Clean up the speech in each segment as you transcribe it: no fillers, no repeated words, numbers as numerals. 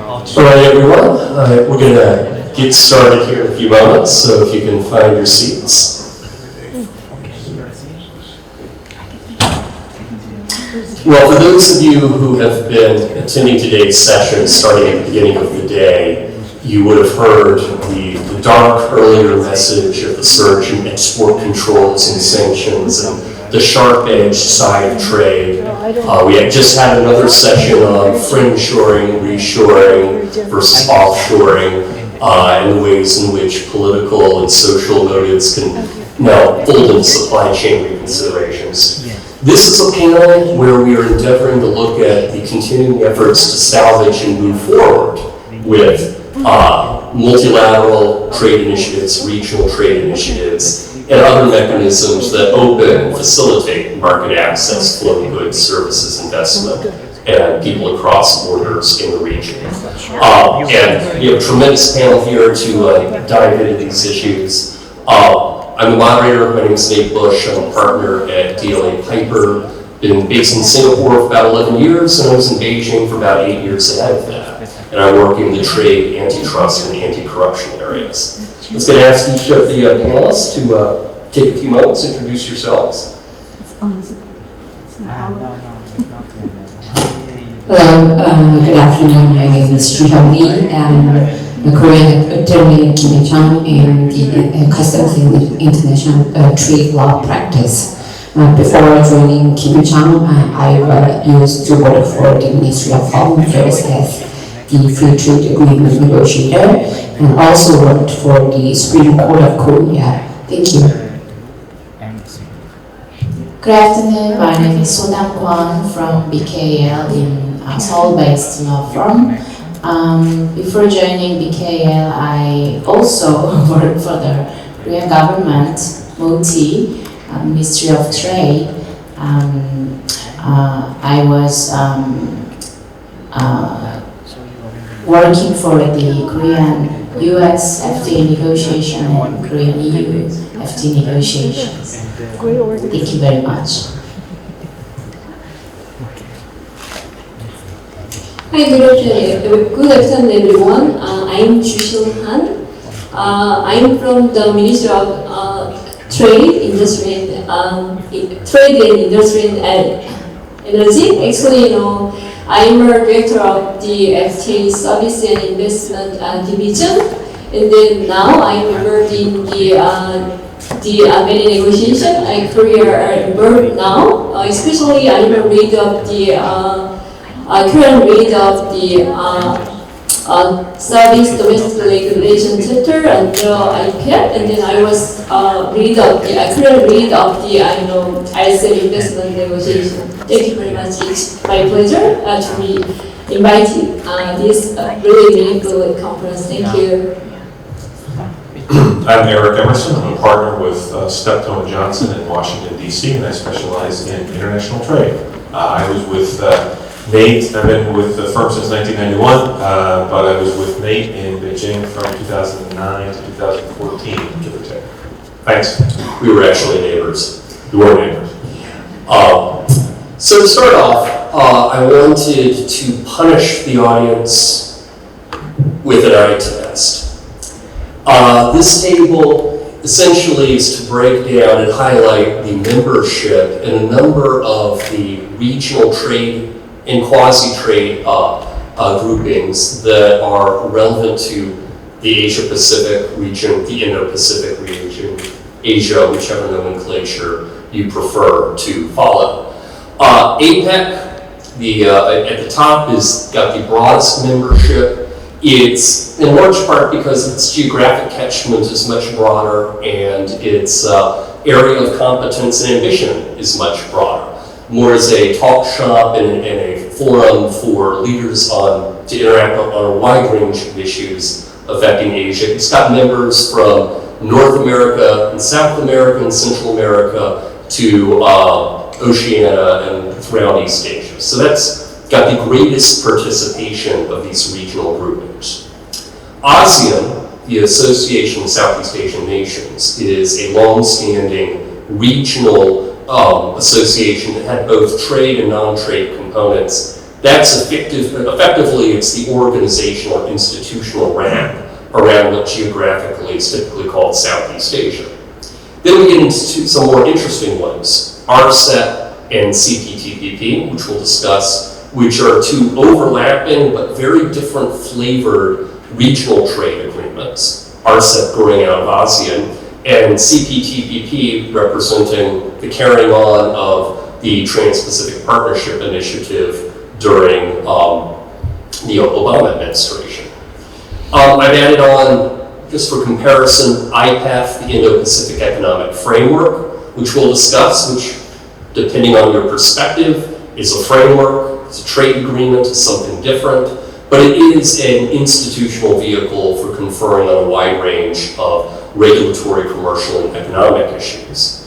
All right, everyone. We're going to get started here in a few moments, so if you can find your seats. Well, for those of you who have been attending today's session starting at the beginning of the day, you would have heard the dark earlier message of the surge in export controls and sanctions and the sharp-edged side of trade. We had just had another session on friendshoring, reshoring versus offshoring, and the ways in which political and social motives can now fold into supply chain reconsiderations. This is a panel where we are endeavoring to look at the continuing efforts to salvage and move forward with multilateral trade initiatives, regional trade initiatives, and other mechanisms that open and facilitate market access, flow of goods, services, investment, and people across borders in the region. And we have a tremendous panel here to dive into these issues. I'm the moderator. My name is Nate Bush. I'm a partner at DLA Piper. Been based in Singapore for about 11 years, and I was in Beijing for about 8 years ahead of that. And I work in the trade, antitrust, and anti-corruption areas. I was going to ask each of the panelists to take a few moments to introduce yourselves. Hello, good afternoon. My name is Lee. I'm a Korean attorney in Kim Il-chang and the Customs and International Trade Law Practice. Before joining Kim Il-chang, I used to work for the Ministry of Foreign Affairs as the Free Trade Agreement negotiator, and also worked for the Supreme Court of Korea. Thank you. Good afternoon. My name is Sonam Kwon from BKL in Seoul-based law firm. Before joining BKL, I also worked for the Korean government, MOTI, Ministry of Trade. I was working for the Korean-US FTA negotiation and Korean-EU FTA negotiations. Thank you very much. Hi, good afternoon, everyone. I'm Ju Han. I'm from the Ministry of Trade, Industry, and Trade and Industry and Energy. Actually, I'm a director of the FTA Service and Investment Division, and then now I'm involved in the many negotiation. My career involved now, especially I'm a lead of the current lead of the Service Domestic Regulation Chapter under IPEF, and then I was current lead of the RCEP investment negotiation. Thank you very much. It's my pleasure to be invited this really meaningful conference. Thank you. I'm Eric Emerson. I'm a partner with Steptoe & Johnson in Washington, D.C., and I specialize in international trade. I was with Nate. I've been with the firm since 1991, but I was with Nate in Beijing from 2009 to 2014, give or take. Thanks. We were actually neighbors. We were neighbors. So to start off, I wanted to punish the audience with an eye test. This table essentially is to break down and highlight the membership in a number of the regional trade and quasi-trade groupings that are relevant to the Asia-Pacific region, the Indo-Pacific region, Asia, whichever nomenclature you prefer to follow. APEC, at the top, is got the broadest membership. It's in large part because its geographic catchment is much broader and its area of competence and ambition is much broader. More as a talk shop and a forum for leaders to interact on a wide range of issues affecting Asia. It's got members from North America and South America and Central America to Oceania and throughout East Asia. So that's got the greatest participation of these regional groupings. ASEAN, the Association of Southeast Asian Nations, is a long-standing regional association that had both trade and non-trade components That's effectively, it's the organizational or institutional wrap around what geographically is typically called Southeast Asia. Then we get into some more interesting ones, RCEP and CPTPP, which we'll discuss, which are two overlapping but very different flavored regional trade agreements. RCEP growing out of ASEAN, and CPTPP representing the carrying on of the Trans-Pacific Partnership Initiative during the Obama administration. I've added on, just for comparison, IPEF, the Indo-Pacific Economic Framework, which we'll discuss, which, depending on your perspective, is a framework, it's a trade agreement, it's something different, but it is an institutional vehicle for conferring on a wide range of regulatory, commercial, and economic issues.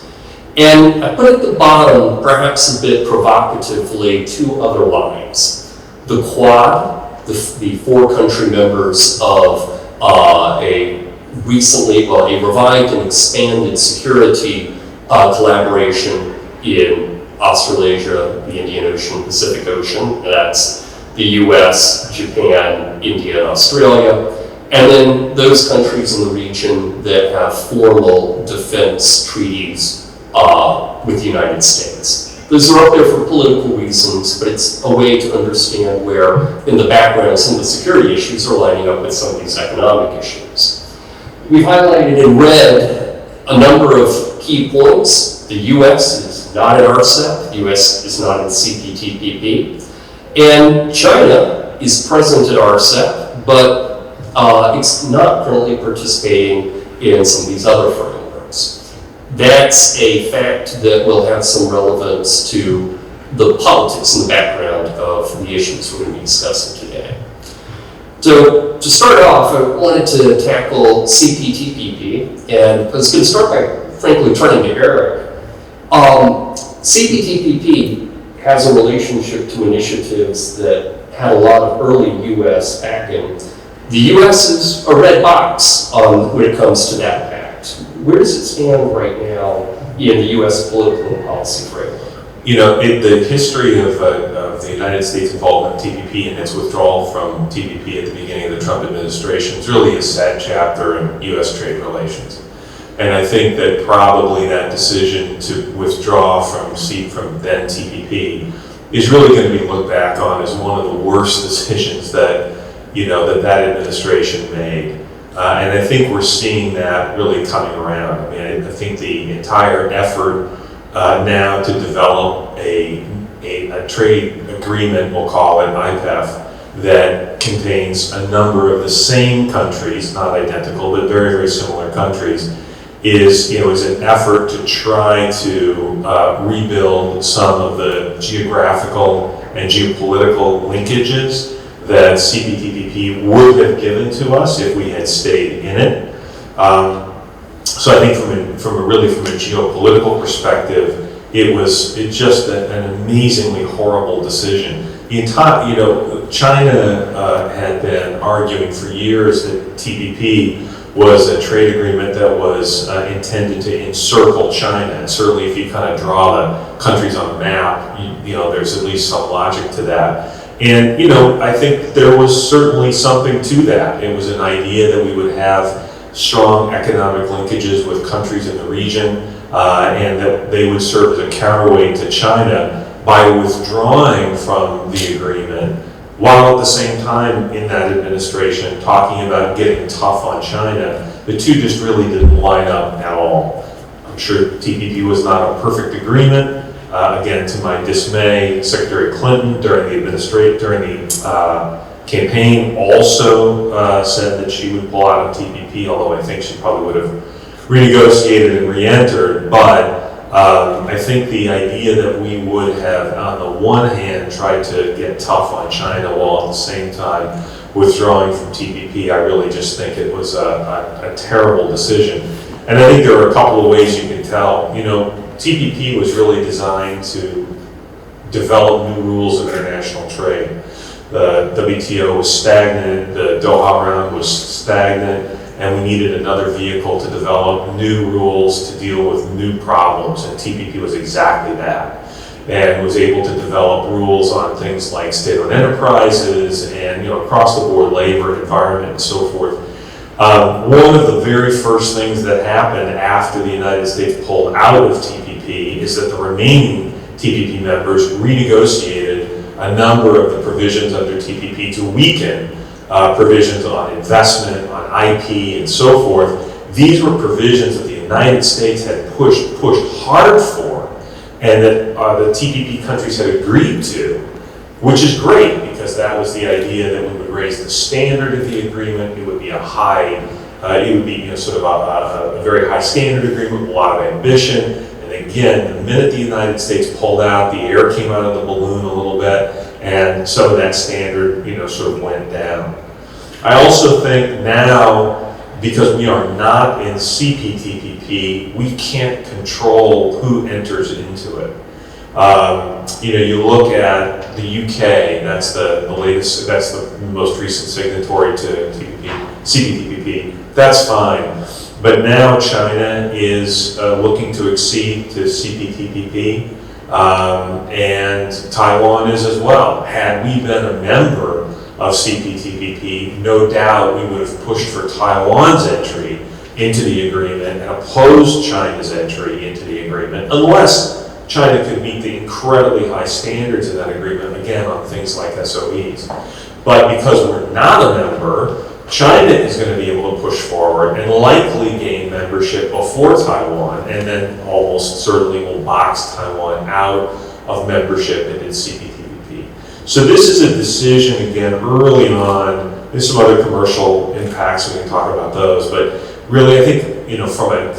And I put at the bottom, perhaps a bit provocatively, two other lines. The Quad, the four country members of a revived and expanded security collaboration in Australasia, the Indian Ocean, Pacific Ocean. That's the US, Japan, India, and Australia. And then those countries in the region that have formal defense treaties with the United States. Those are up there for political reasons, but it's a way to understand where, in the background, some of the security issues are lining up with some of these economic issues. We've highlighted in red a number of key points. The US is not in RCEP, the US is not in CPTPP, and China is present at RCEP, but it's not currently participating in some of these other frameworks. That's a fact that will have some relevance to the politics in the background of the issues we're going to be discussing today. So to start off, I wanted to tackle CPTPP, and I was going to start by, frankly, turning to Eric. CPTPP has a relationship to initiatives that had a lot of early U.S. backing. The U.S. is a red box when it comes to that pact. Where does it stand right now in the U.S. political and policy framework? You know, the history of the United States involvement in TPP and its withdrawal from TPP at the beginning of the Trump administration is really a sad chapter in U.S. trade relations. And I think that probably that decision to withdraw from then TPP is really going to be looked back on as one of the worst decisions that that administration made. And I think we're seeing that really coming around. I mean, I think the entire effort now to develop a trade agreement, we'll call it IPEF, that contains a number of the same countries, not identical, but very, very similar countries, is an effort to try to rebuild some of the geographical and geopolitical linkages that CPTPP would have given to us if we had stayed in it. So I think from a geopolitical perspective, it's just an amazingly horrible decision. China had been arguing for years that TPP was a trade agreement that was intended to encircle China. And certainly if you kind of draw the countries on a map, there's at least some logic to that. And, I think there was certainly something to that. It was an idea that we would have strong economic linkages with countries in the region, and that they would serve as a counterweight to China by withdrawing from the agreement, while at the same time in that administration talking about getting tough on China. The two just really didn't line up at all. I'm sure TPP was not a perfect agreement. Again, to my dismay, Secretary Clinton during the campaign also said that she would pull out of TPP, although I think she probably would have renegotiated and re-entered. But I think the idea that we would have, on the one hand, tried to get tough on China while at the same time withdrawing from TPP, I really just think it was a terrible decision. And I think there are a couple of ways you can tell. TPP was really designed to develop new rules of international trade. The WTO was stagnant, the Doha round was stagnant, and we needed another vehicle to develop new rules to deal with new problems, and TPP was exactly that. and was able to develop rules on things like state-owned enterprises and across the board labor, environment, and so forth. One of the very first things that happened after the United States pulled out of TPP is that the remaining TPP members renegotiated a number of the provisions under TPP to weaken provisions on investment, on IP, and so forth. These were provisions that the United States had pushed hard for, and that the TPP countries had agreed to, which is great because that was the idea that we would raise the standard of the agreement. It would be sort of a very high standard agreement with a lot of ambition. And again, the minute the United States pulled out, the air came out of the balloon a little bit, and some of that standard, sort of went down. I also think now, because we are not in CPTPP, we can't control who enters into it. You look at the UK, that's the latest, that's the most recent signatory to CPTPP. That's fine. But now China is looking to accede to CPTPP, and Taiwan is as well. Had we been a member of CPTPP, no doubt we would have pushed for Taiwan's entry into the agreement and opposed China's entry into the agreement, unless China could meet the incredibly high standards in that agreement, again, on things like SOEs. But because we're not a member, China is going to be able to push forward and likely gain membership before Taiwan, and then almost certainly will box Taiwan out of membership into CPTPP. So this is a decision, again, early on. There's some other commercial impacts, we can talk about those, but really I think, from a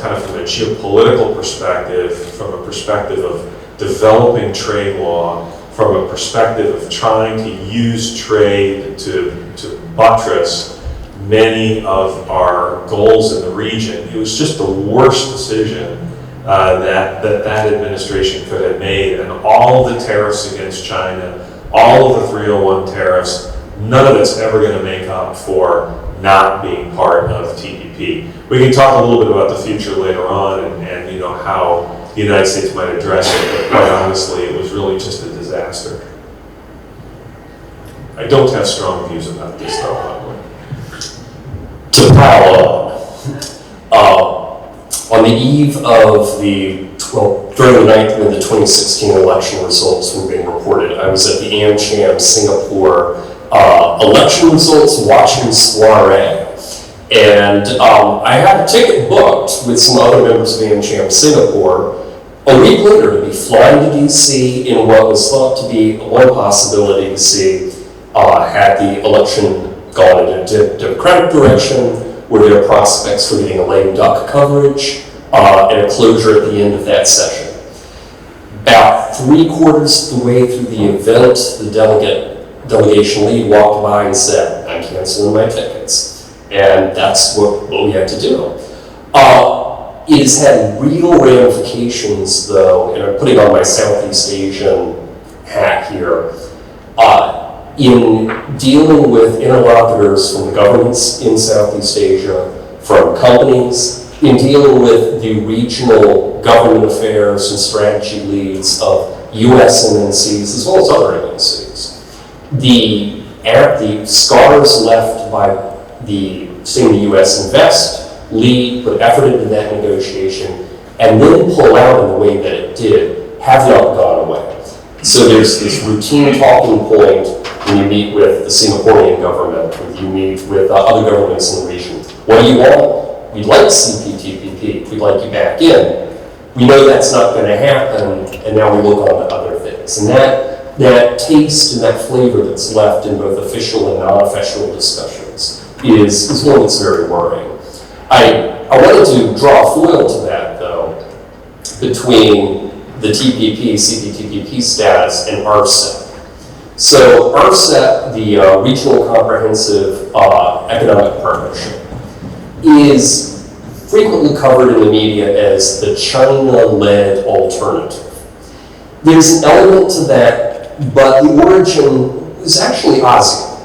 geopolitical perspective, from a perspective of developing trade law, from a perspective of trying to use trade to buttress many of our goals in the region, it was just the worst decision that administration could have made. And all the tariffs against China, all of the 301 tariffs, none of it's ever going to make up for not being part of TPP. We can talk a little bit about the future later on and how the United States might address it, but quite honestly, it was really just a disaster. I don't have strong views about this though, by the way. To pile up, on the eve of during the night when the 2016 election results were being reported, I was at the AmCham Singapore election results watching soiree. And I had a ticket booked with some other members of AmCham Singapore a week later to be flying to DC in what was thought to be one possibility to see had the election gone in a Democratic direction, were there prospects for getting a lame duck coverage, and a closure at the end of that session. About 3/4 of the way through the event, the delegation lead walked by and said, "I'm canceling my tickets." And that's what we had to do. It has had real ramifications, though, and I'm putting on my Southeast Asian hat here, in dealing with interlocutors from the governments in Southeast Asia, from companies, in dealing with the regional government affairs and strategy leads of US MNCs as well as other MNCs. The scars left by seeing the US invest, lead, put effort into that negotiation, and then pull out in the way that it did, have not gone away. So there's this routine talking point when you meet with the Singaporean government, when you meet with other governments in the region. What do you want? We'd like CPTPP. We'd like you back in. We know that's not going to happen, and now we look on to other things. And that taste and that flavor that's left in both official and non-official discussions is one that's very worrying. I wanted to draw a foil to that, though, between the TPP, CPTPP status, and RCEP. So RCEP, the Regional Comprehensive Economic Partnership, is frequently covered in the media as the China-led alternative. There's an element to that, but the origin is actually ASEAN.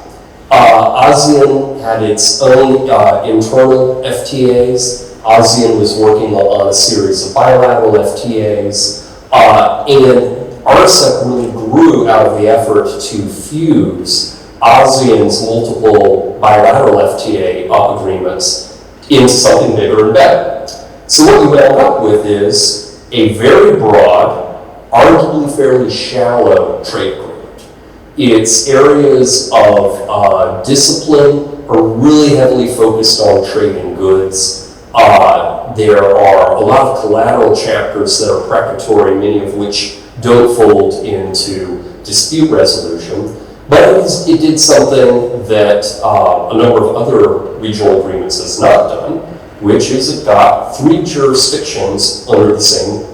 ASEAN had its own internal FTAs. ASEAN was working on a series of bilateral FTAs, and RCEP really grew out of the effort to fuse ASEAN's multiple bilateral FTA agreements into something bigger and better. So what we wound up with is a very broad, arguably fairly shallow trade agreement. Its areas of discipline are really heavily focused on trade in goods. There are a lot of collateral chapters that are preparatory, many of which don't fold into dispute resolution. But it did something that a number of other regional agreements has not done, which is it got 3 jurisdictions under the same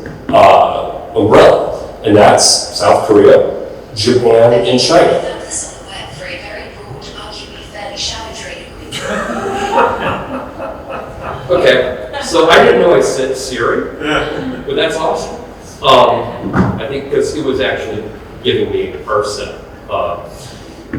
umbrella. And that's South Korea, Japan, and China. This on the web for a very broad, arguably fairly shallow trade agreement. Okay, so I didn't know I said Siri, but that's awesome. I think because it was actually giving me RCEP.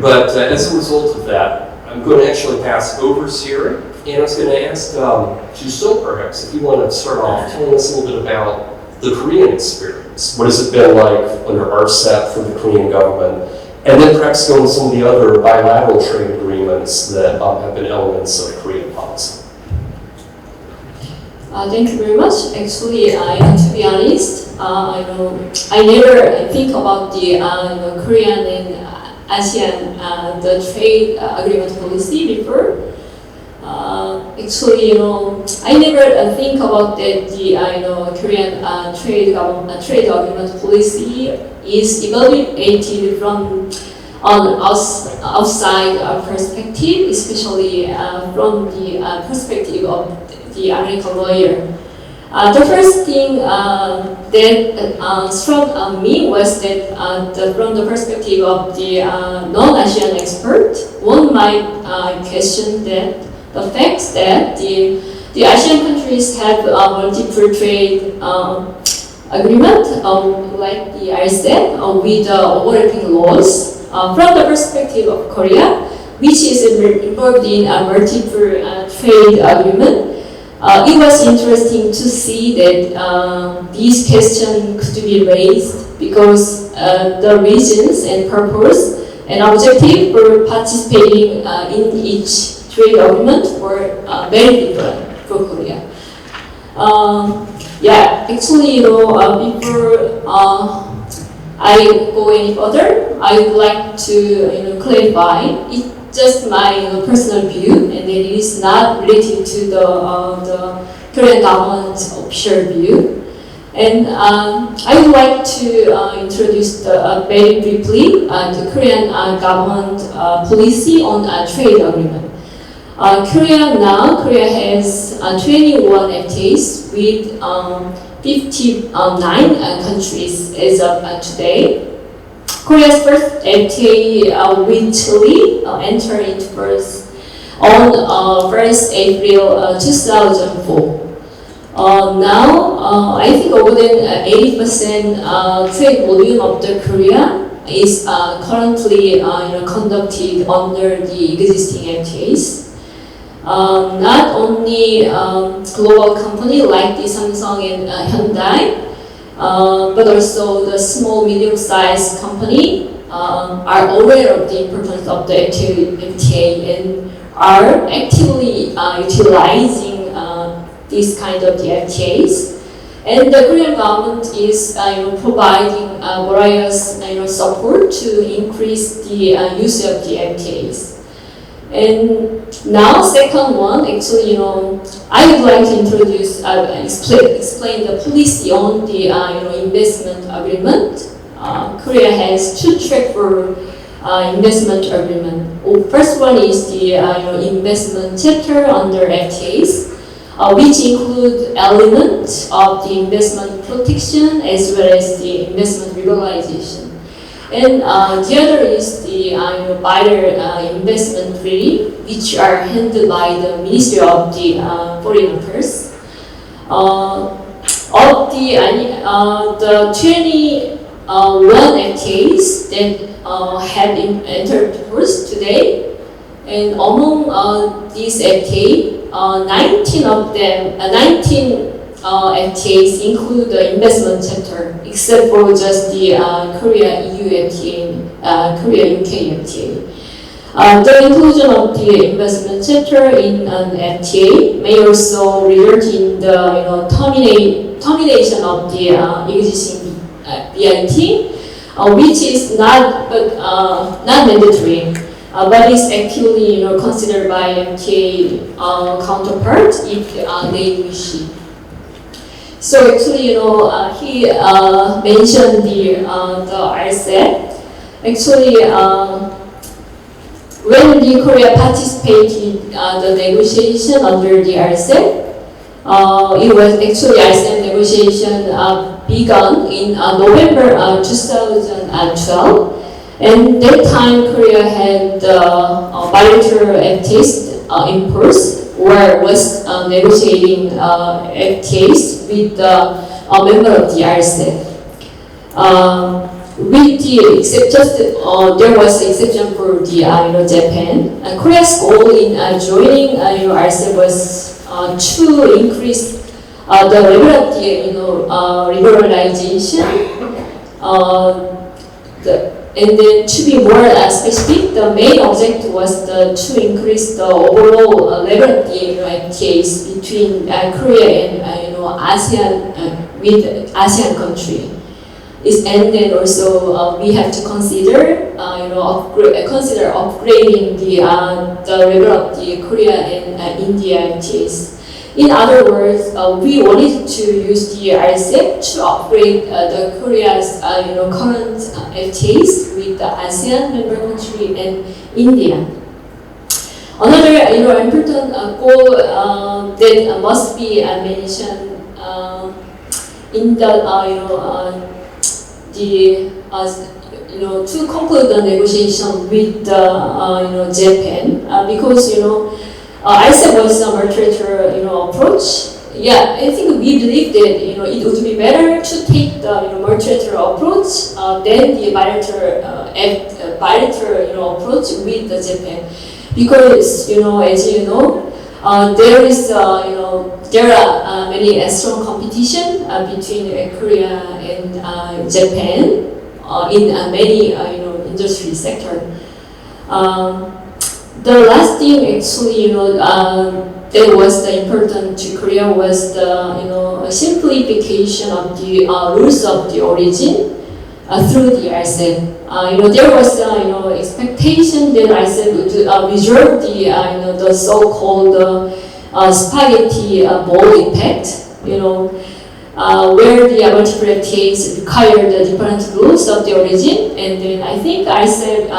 But as a result of that, I'm going to actually pass over Siri, and I was going to ask Jusil, perhaps, if you want to start off telling us a little bit about the Korean experience. What has it been like under RCEP for the Korean government? And then perhaps go into some of the other bilateral trade agreements that have been elements of Korean policy. Thank you very much. Actually, to be honest, I never think about the Korean and ASEAN the trade agreement policy before. Actually, I never think about that the Korean trade agreement policy is evaluated from outside perspective, especially from the perspective of the American lawyer. The first thing that struck me was that from the perspective of the non-ASEAN expert, one might question that the fact that the ASEAN countries have multiple trade agreement, like the RCEP, with overlapping laws. From the perspective of Korea, which is involved in a multiple trade agreement, it was interesting to see that these questions could be raised because the reasons and purpose and objective for participating in each trade agreement were very different for Korea. Actually, before I go any further, I would like to clarify. It's just my personal view, and it is not related to the Korean government's official view. And I would like to introduce very briefly the Korean government policy on trade agreement. Korea has 21 FTAs with 59 countries as of today. Korea's first FTA with Chile entered into force on 1st April 2004. Now, I think over than 80% trade volume of the Korea is currently conducted under the existing FTAs. Not only global companies like the Samsung and Hyundai, but also the small, medium-sized company are aware of the importance of the FTA and are actively utilizing these kind of the FTAs. And the Korean government is providing various support to increase the use of the FTAs. And now, second one, actually, I would like to introduce, explain the policy on the, investment agreement. Korea has 2 tracks for investment agreement. First one is the, investment chapter under FTAs, which include elements of the investment protection as well as the investment liberalization. And the other is the bilateral investment treaty, which are handled by the Ministry of the Foreign Affairs. Of the 21 FTAs that have entered force today, and among these FTA, 19 FTAs include the investment chapter, except for just the Korea-EU FTA, Korea-UK FTA. The inclusion of the investment chapter in an FTA may also result in the termination of the existing BIT, which is not mandatory, but is actually considered by FTA counterparts if they wish it. So actually, he mentioned the RCEP. Actually, when the Korea participated the negotiation under the RCEP, it was actually RCEP negotiation begun in November 2012, and that time Korea had bilateral FTAs in force, or was negotiating FTAs with the member of the RCEP. With the there was an exception for the Japan. Korea's goal in joining RCEP was to increase the level of the liberalization. And then to be more specific, the main objective was to increase the overall level of the FTAs between Korea and ASEAN with ASEAN country. And then also we have to consider consider upgrading the level of the Korea and India FTAs. In other words, we wanted to use the RCEP to upgrade the Korea's current FTAs with the ASEAN member country and India. Another important goal that must be mentioned in the to conclude the negotiation with Japan, because RCEP was a multilateral approach. Yeah, I think we believe that it would be better to take the multilateral approach than the bilateral approach with the Japan, because as you know, there are many strong competition between Korea and Japan in many industry sector. The last thing actually that was important to Korea was the simplification of the rules of the origin through the RCEP. There was expectation that RCEP would resolve the so-called spaghetti ball effect, where the multiple FTAs require the different rules of the origin, and then I think RCEP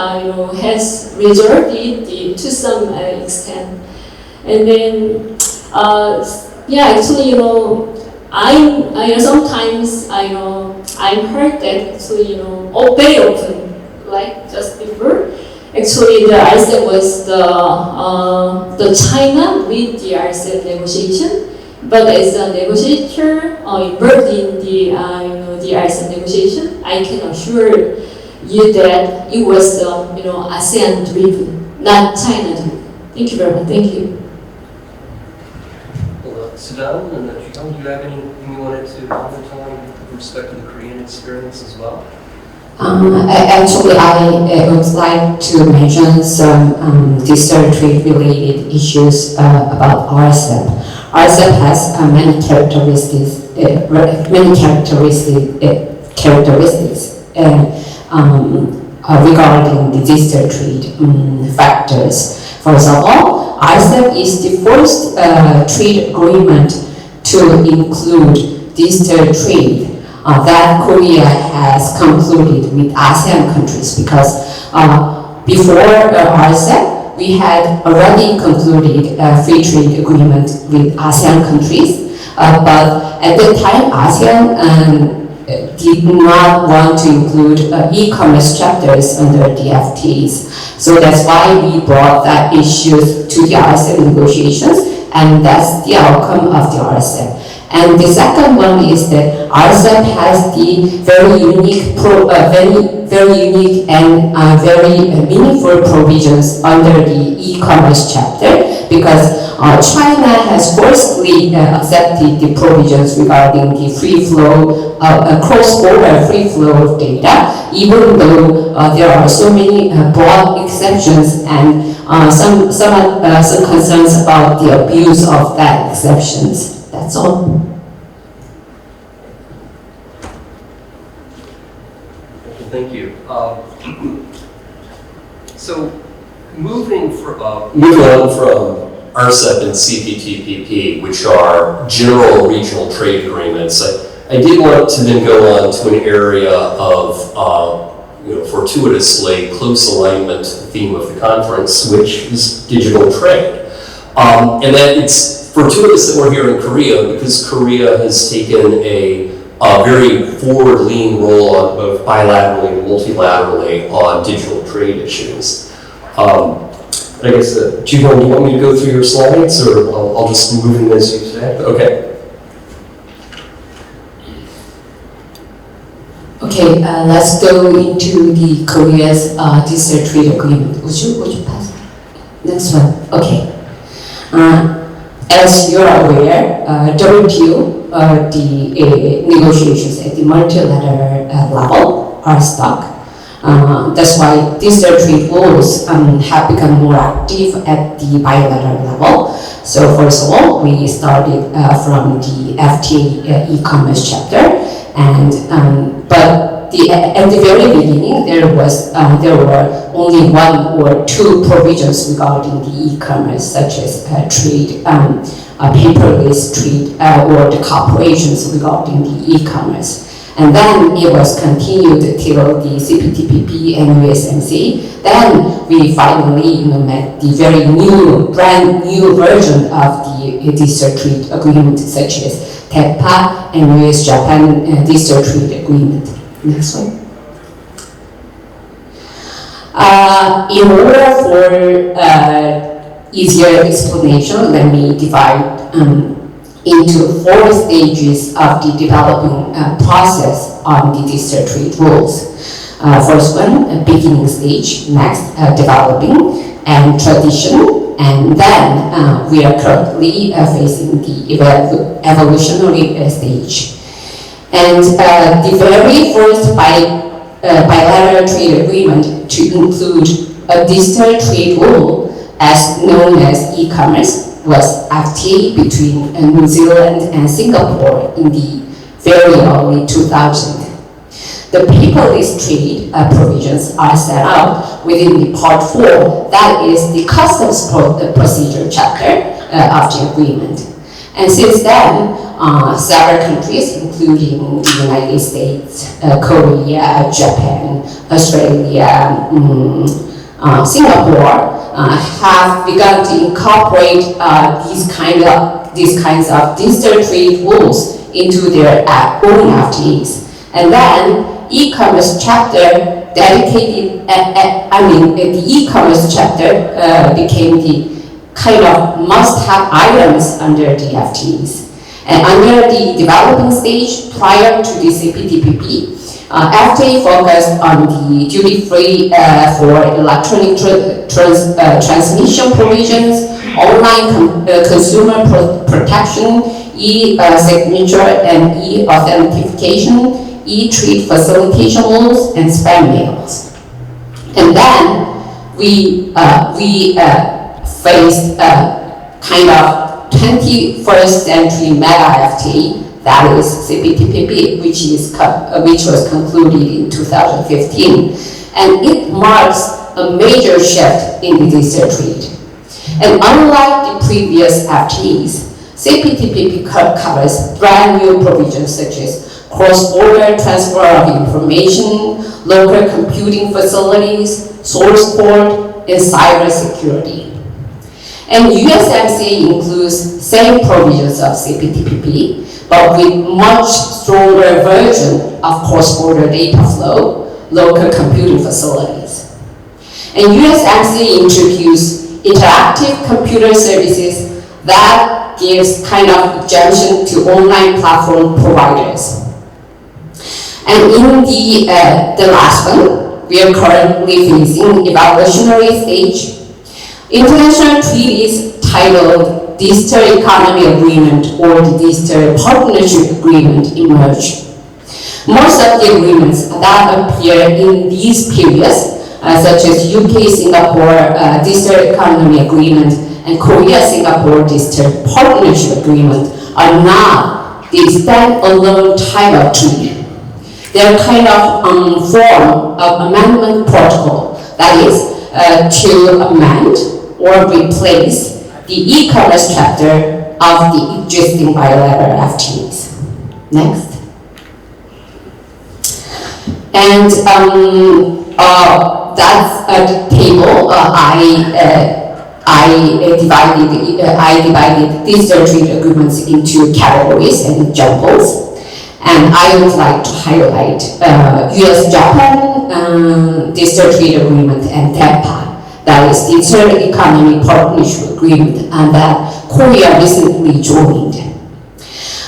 has resolved it to some extent. And then actually I sometimes I'm heard that actually very often, like just before, actually the RCEP was the China with the RCEP negotiation. But as a negotiator involved in the RCEP negotiation, I can assure you that it was ASEAN driven, not China driven. Thank you very much. Thank you. Well, Sudan and Jihong, do you have anything you wanted to comment on with respect to the Korean experience as well? Actually, I would like to mention some digital trade related issues about RCEP. RCEP has many characteristics regarding the digital trade factors. For example, RCEP is the first trade agreement to include digital trade that Korea has concluded with ASEAN countries, because before RCEP, we had already concluded a free trade agreement with ASEAN countries, but at that time ASEAN did not want to include e-commerce chapters under the FTAs. So that's why we brought that issue to the RCEP negotiations, and that's the outcome of the RCEP. And the second one is that RCEP has the very unique and very meaningful provisions under the e-commerce chapter, because China has forcefully accepted the provisions regarding the free flow, cross-border free flow of data, even though there are so many broad exceptions and some concerns about the abuse of that exceptions. That's all. Thank you. So moving on from RCEP and CPTPP, which are general regional trade agreements, I did want to then go on to an area of fortuitously close alignment to the theme of the conference, which is digital trade. And that it's fortuitous that we're here in Korea because Korea has taken a very forward-leaning role on both bilaterally and multilaterally on digital trade issues. I guess, Jihong, do you want me to go through your slides, or I'll just move them as you say? Okay. Okay, let's go into the Korea's digital trade agreement. Would you pass? Next one. Okay. As you're aware, WTO, the negotiations at the multilateral level are stuck. That's why digital trade laws have become more active at the bilateral level. So first of all, we started from the FTA e-commerce chapter, and but at the very beginning there were only one or two provisions regarding the e-commerce, such as trade, paperless trade, or the corporations regarding the e-commerce. And then it was continued till the CPTPP and USMCA. Then we finally met the very brand new version of the digital trade agreement, such as TEPA and US-Japan digital trade agreement. Next one. In order for easier explanation, let me divide into 4 stages of the developing process on the digital trade rules. First one, beginning stage, next, developing and tradition, and then we are currently facing the evolutionary stage. And the very first bilateral trade agreement to include a digital trade rule, as known as e-commerce, was FTA between New Zealand and Singapore in the very early 2000s. The paperless trade provisions are set out within the Part 4, that is the customs procedure chapter of the agreement. And since then, several countries, including the United States, Korea, Japan, Australia, Singapore, have begun to incorporate these kinds of digital trade rules into their own FTAs. And then e-commerce chapter dedicated, the e-commerce chapter became the kind of must-have items under the FTAs. And under the developing stage, prior to the CPTPP, FTA focused on the duty-free for electronic transmission provisions, online consumer protection, e-signature and e-authentication, e-trade facilitation rules, and spam mails. And then we faced kind of 21st century mega FTA, that is CPTPP, which was concluded in 2015, and it marks a major shift in the digital trade. And unlike the previous FTAs, CPTPP covers brand new provisions such as cross-border transfer of information, local computing facilities, source code, and cybersecurity. And USMCA includes same provisions of CPTPP, but with much stronger version of cross-border data flow, local computing facilities. And USMCA introduced interactive computer services that gives kind of exemption to online platform providers. And in the last one, we are currently facing evolutionary stage. International treaties titled Digital Economy Agreement or the Digital Partnership Agreement emerged. Most of the agreements that appear in these periods, such as UK-Singapore Digital Economy Agreement and Korea-Singapore Digital Partnership Agreement, are not the stand-alone type of treaty. They are kind of form of amendment protocol, that is, to amend or replace the e-commerce chapter of the existing bilateral FTAs. Next. And that's the table. I divided digital trade agreements into categories and examples. And I would like to highlight US-Japan Digital Trade Agreement and DEPA, that is Digital Economy Partnership Agreement, and that Korea recently joined.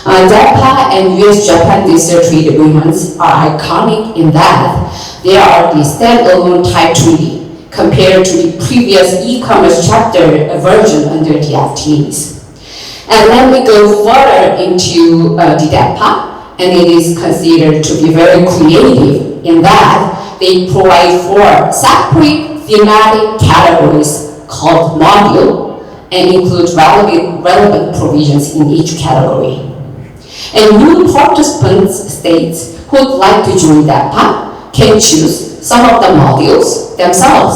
DEPA and US-Japan Digital Trade Agreements are iconic in that they are the standalone type treaty compared to the previous e-commerce chapter version under the FTAs. And then we go further into the DEPA, and it is considered to be very creative in that they provide for separate thematic categories called module and include relevant provisions in each category. And new participant states who would like to join DEPA can choose some of the modules themselves.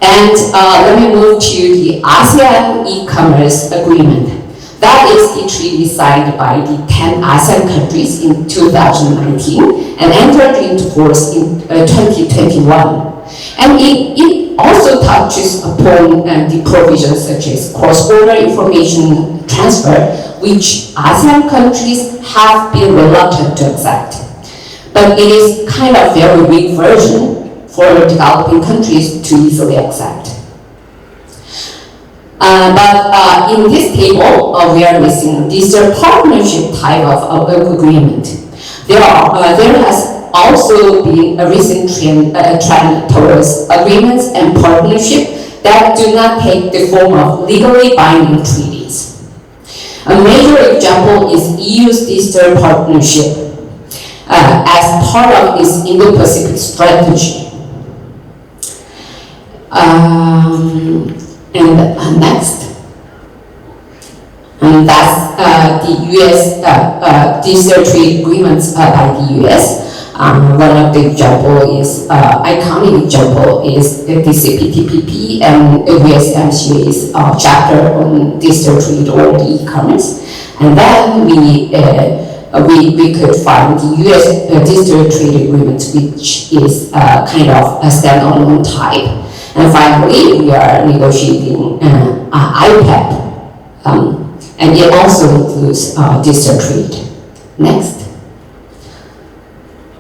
And let me move to the ASEAN e-commerce agreement. That is the treaty signed by the 10 ASEAN countries in 2019 and entered into force in 2021. And it also touches upon the provisions such as cross-border information transfer, which ASEAN countries have been reluctant to accept. But it is kind of very weak version for developing countries to easily accept. But in this table, we are missing digital partnership type of agreement. There has also been a recent trend towards agreements and partnership that do not take the form of legally binding treaties. A major example is EU's digital partnership as part of its Indo-Pacific strategy. And next, and that's the U.S. digital trade agreements by the U.S. One of the example is, iconic example is the CPTPP and USMCA's chapter on digital trade or the e-commerce. And then we could find the U.S. digital trade agreement, which is kind of a standalone type. And finally, we are negotiating IPEF, and it also includes digital trade. Next.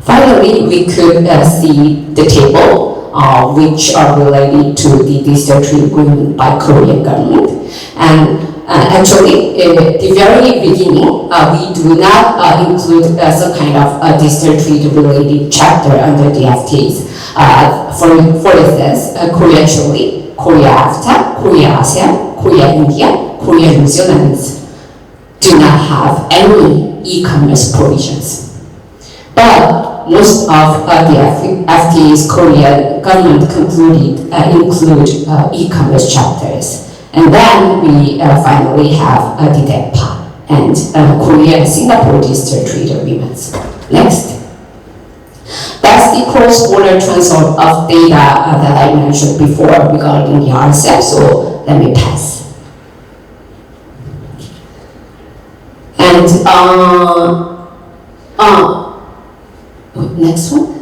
Finally, we could see the table, which are related to the digital trade agreement by Korean government. And actually, at the very beginning, we do not include some kind of digital trade related chapter under the FTAs. For instance, Korea-Chile, Korea-AFTA, Korea-ASEAN, Korea-India, Korea-New Zealand do not have any e-commerce provisions. But most of the FTAs Korean government concluded include e-commerce chapters. And then we finally have the DEPA and Korea-Singapore digital trade agreements. Next. That's the cross-border transfer of data that I mentioned before regarding the RCEP, so let me pass. And next one.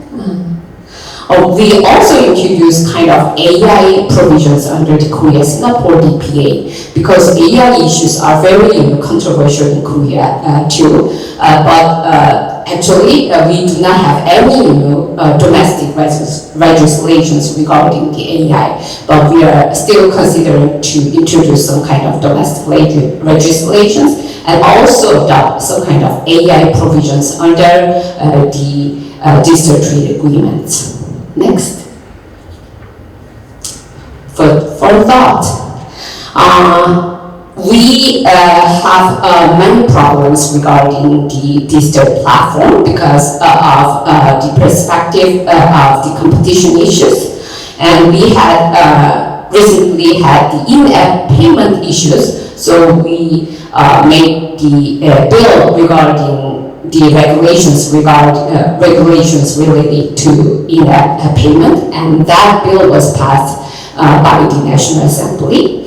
We also introduced kind of AI provisions under the Korea-Singapore DPA because AI issues are very controversial in Korea too. But actually, we do not have any domestic legislations regarding the AI, but we are still considering to introduce some kind of domestic legislations and also adopt some kind of AI provisions under the digital trade agreements. Next. For thought, We have many problems regarding the digital platform because of the perspective of the competition issues. And we had recently had the in-app payment issues, so we made the bill regarding the regulations related to in-app payment, and that bill was passed by the National Assembly.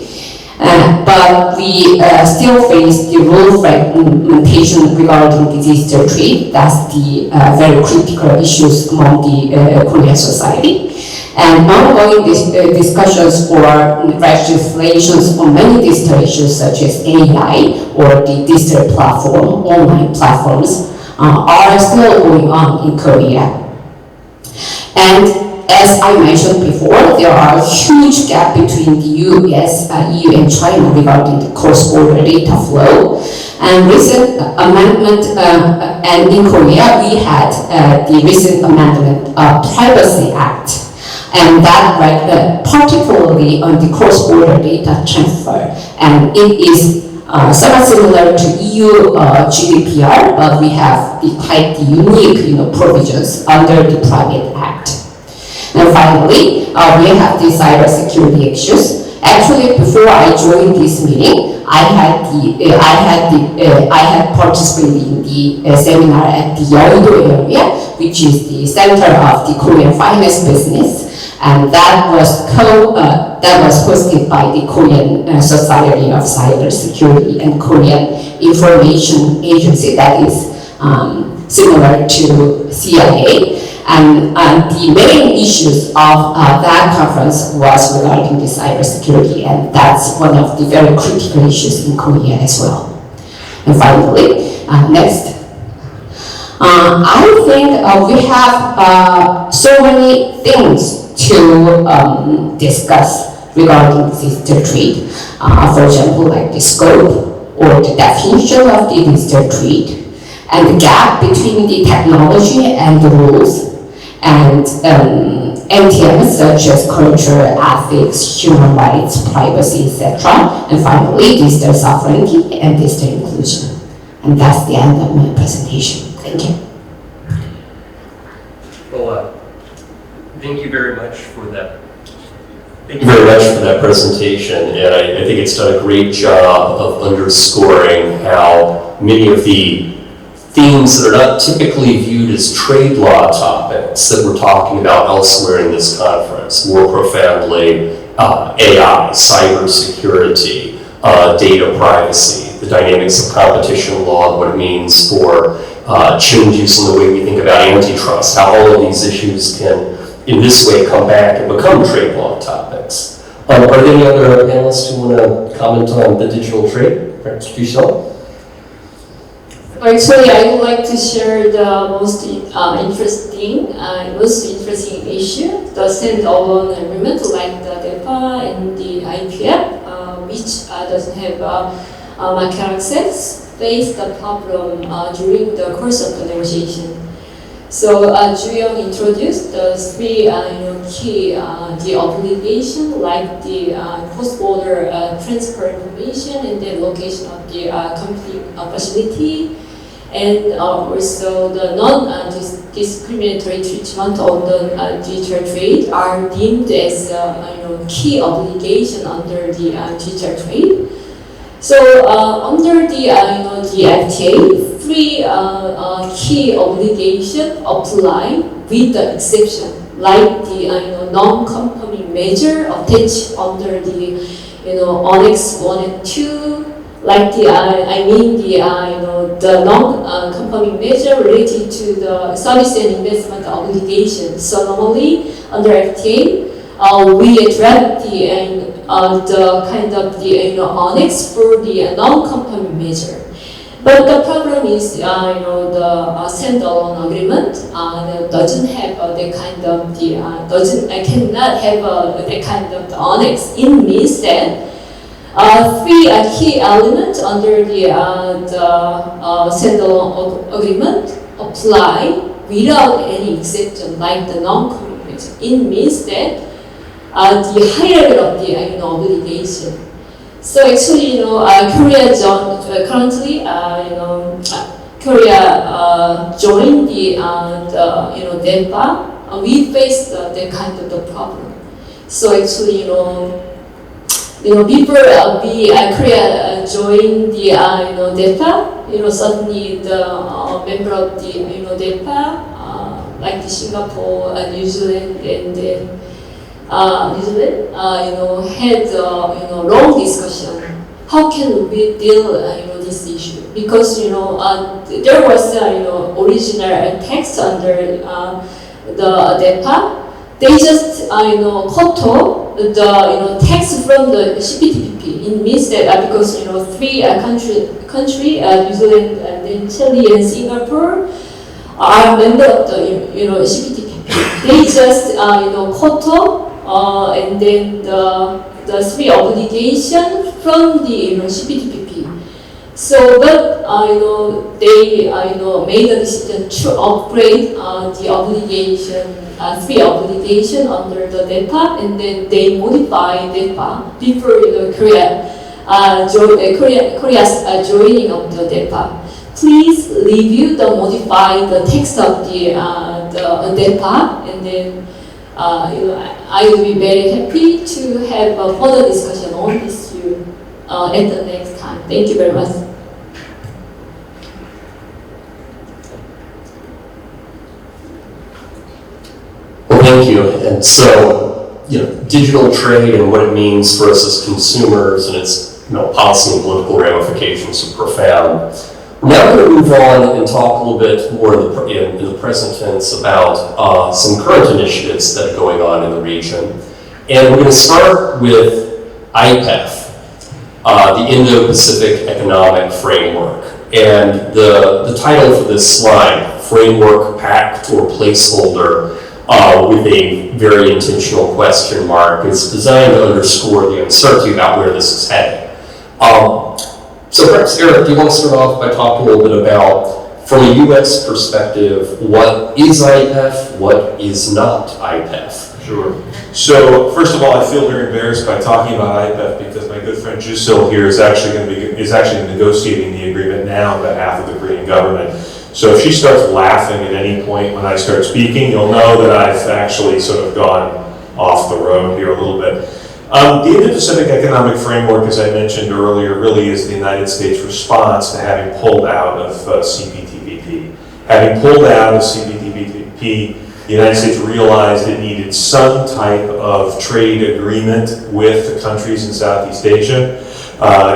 But we still face the rule fragmentation regarding the digital trade. That's the very critical issues among the Korean society. And ongoing discussions or legislations on many digital issues such as AI or the digital platform, online platforms, are still going on in Korea. And as I mentioned before, there are a huge gap between the US, EU, and China regarding the cross-border data flow. And recent amendment, and in Korea, we had the recent amendment of Privacy Act. And that particularly on the cross-border data transfer. And it is somewhat similar to EU GDPR, but we have the quite unique provisions under the Private Act. And finally, we have the cybersecurity issues. Actually, before I joined this meeting, I had participated in the seminar at the Yeouido area, which is the center of the Korean finance business, and that was hosted by the Korean Society of Cybersecurity and Korean Information Agency, that is similar to CLE. And the main issues of that conference was regarding the cybersecurity, and that's one of the very critical issues in Korea as well. And finally, next. I think we have so many things to discuss regarding digital trade. For example, like the scope or the definition of the digital trade, and the gap between the technology and the rules, and NTMs such as culture, ethics, human rights, privacy, etc. And finally, digital sovereignty and digital inclusion. And that's the end of my presentation. Thank you. Well, thank you very much for that. Thank you very much for that presentation, and I think it's done a great job of underscoring how many of the themes that are not typically viewed as trade law topics that we're talking about elsewhere in this conference, more profoundly AI, cybersecurity, data privacy, the dynamics of competition law, and what it means for changes in the way we think about antitrust, how all of these issues can, in this way, come back and become trade law topics. Are there any other panelists who want to comment on the digital trade? Perhaps Giselle? Actually, I would like to share the most interesting issue, the standalone agreement like the DEPA and the IPEF, which doesn't have market access, faced the problem during the course of the negotiation. So Ju-young introduced the three key the obligation, like the cross-border transfer information and the location of the complete facility, and also the non-discriminatory treatment of the digital trade are deemed as key obligation under the digital trade. So under the FTA, three key obligations apply with the exception, like the non-conforming measure attached under the Annex 1 and 2. Like the non-conforming measure related to the service and investment obligations. So normally under FTA, we address the kind of the annex for the non-conforming measure. But the problem is, the standalone agreement doesn't have that kind of cannot have that kind of the annex. It means that three key elements under the standalone agreement apply without any exception, like the non-conforming measure. It means that the higher level of the obligation. So actually, Korea currently, Korea joined the DEPA. We faced that kind of the problem. So actually, before Korea joined the DEPA, suddenly the member of the DEPA, like the Singapore, New Zealand, and then New Zealand, had long discussion. How can we deal, this issue? Because there was original text under the DEPA. They just quote the text from the CPTPP. It means that because three country, New Zealand, and then Chile and Singapore are member of the CPTPP. They just quote and then the three obligations from the CPTPP. So, but they made the decision to upgrade the obligation, three obligation under the DEPA, and then they modified DEPA before Korea's joining of the DEPA. Please review the modified text of the DEPA, and then I will be very happy to have a further discussion on this issue at the next time. Thank you very much. Well, thank you. And so, digital trade and what it means for us as consumers and its policy and political ramifications are profound. We're now going to move on and talk a little bit more in the present tense about some current initiatives that are going on in the region. And we're going to start with IPEF, the Indo-Pacific Economic Framework. And the title for this slide, Framework, Pact, or Placeholder, with a very intentional question mark, is designed to underscore the uncertainty about where this is headed. So perhaps, Eric, do you want to start off by talking a little bit about, from a U.S. perspective, what is IPEF, what is not IPEF? Sure. So first of all, I feel very embarrassed by talking about IPEF because my good friend Jusil here is actually negotiating the agreement now on behalf of the Korean government. So if she starts laughing at any point when I start speaking, you'll know that I've actually sort of gone off the road here a little bit. The Indo-Pacific Economic Framework, as I mentioned earlier, really is the United States response to having pulled out of CPTPP. Having pulled out of CPTPP, the United States realized it needed some type of trade agreement with the countries in Southeast Asia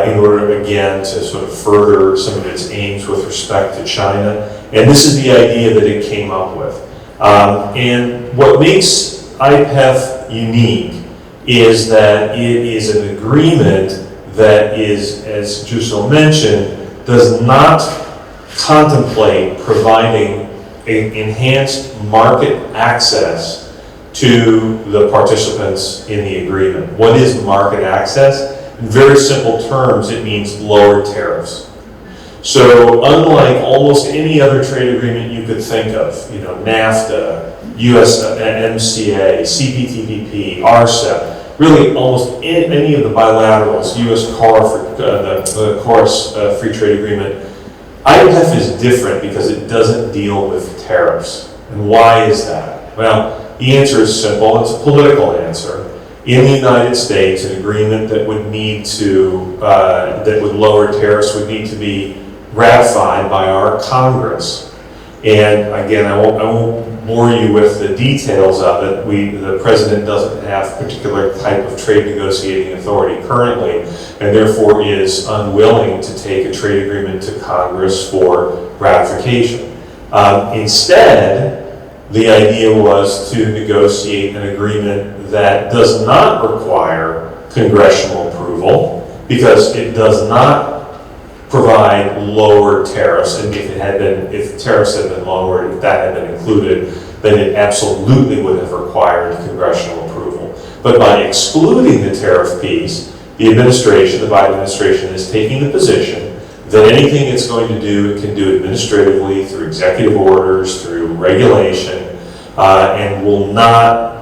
in order, again, to sort of further some of its aims with respect to China. And this is the idea that it came up with. And what makes IPEF unique is that it is an agreement that is, as Jusil mentioned, does not contemplate providing enhanced market access to the participants in the agreement. What is market access? In very simple terms, it means lower tariffs. So unlike almost any other trade agreement you could think of, NAFTA, USMCA, CPTPP, RCEP, really almost any of the bilaterals, the CORS Free Trade Agreement, IPEF is different because it doesn't deal with tariffs. And why is that? Well, the answer is simple. It's a political answer. In the United States, an agreement that would need to, that would lower tariffs would need to be ratified by our Congress. And again, I won't bore you with the details of it. The president doesn't have a particular type of trade negotiating authority currently, and therefore is unwilling to take a trade agreement to Congress for ratification. Instead, the idea was to negotiate an agreement that does not require congressional approval because it does not provide lower tariffs, and if tariffs had been lowered, if that had been included, then it absolutely would have required congressional approval. But by excluding the tariff piece, the Biden administration is taking the position that anything it's going to do, it can do administratively through executive orders, through regulation, and will not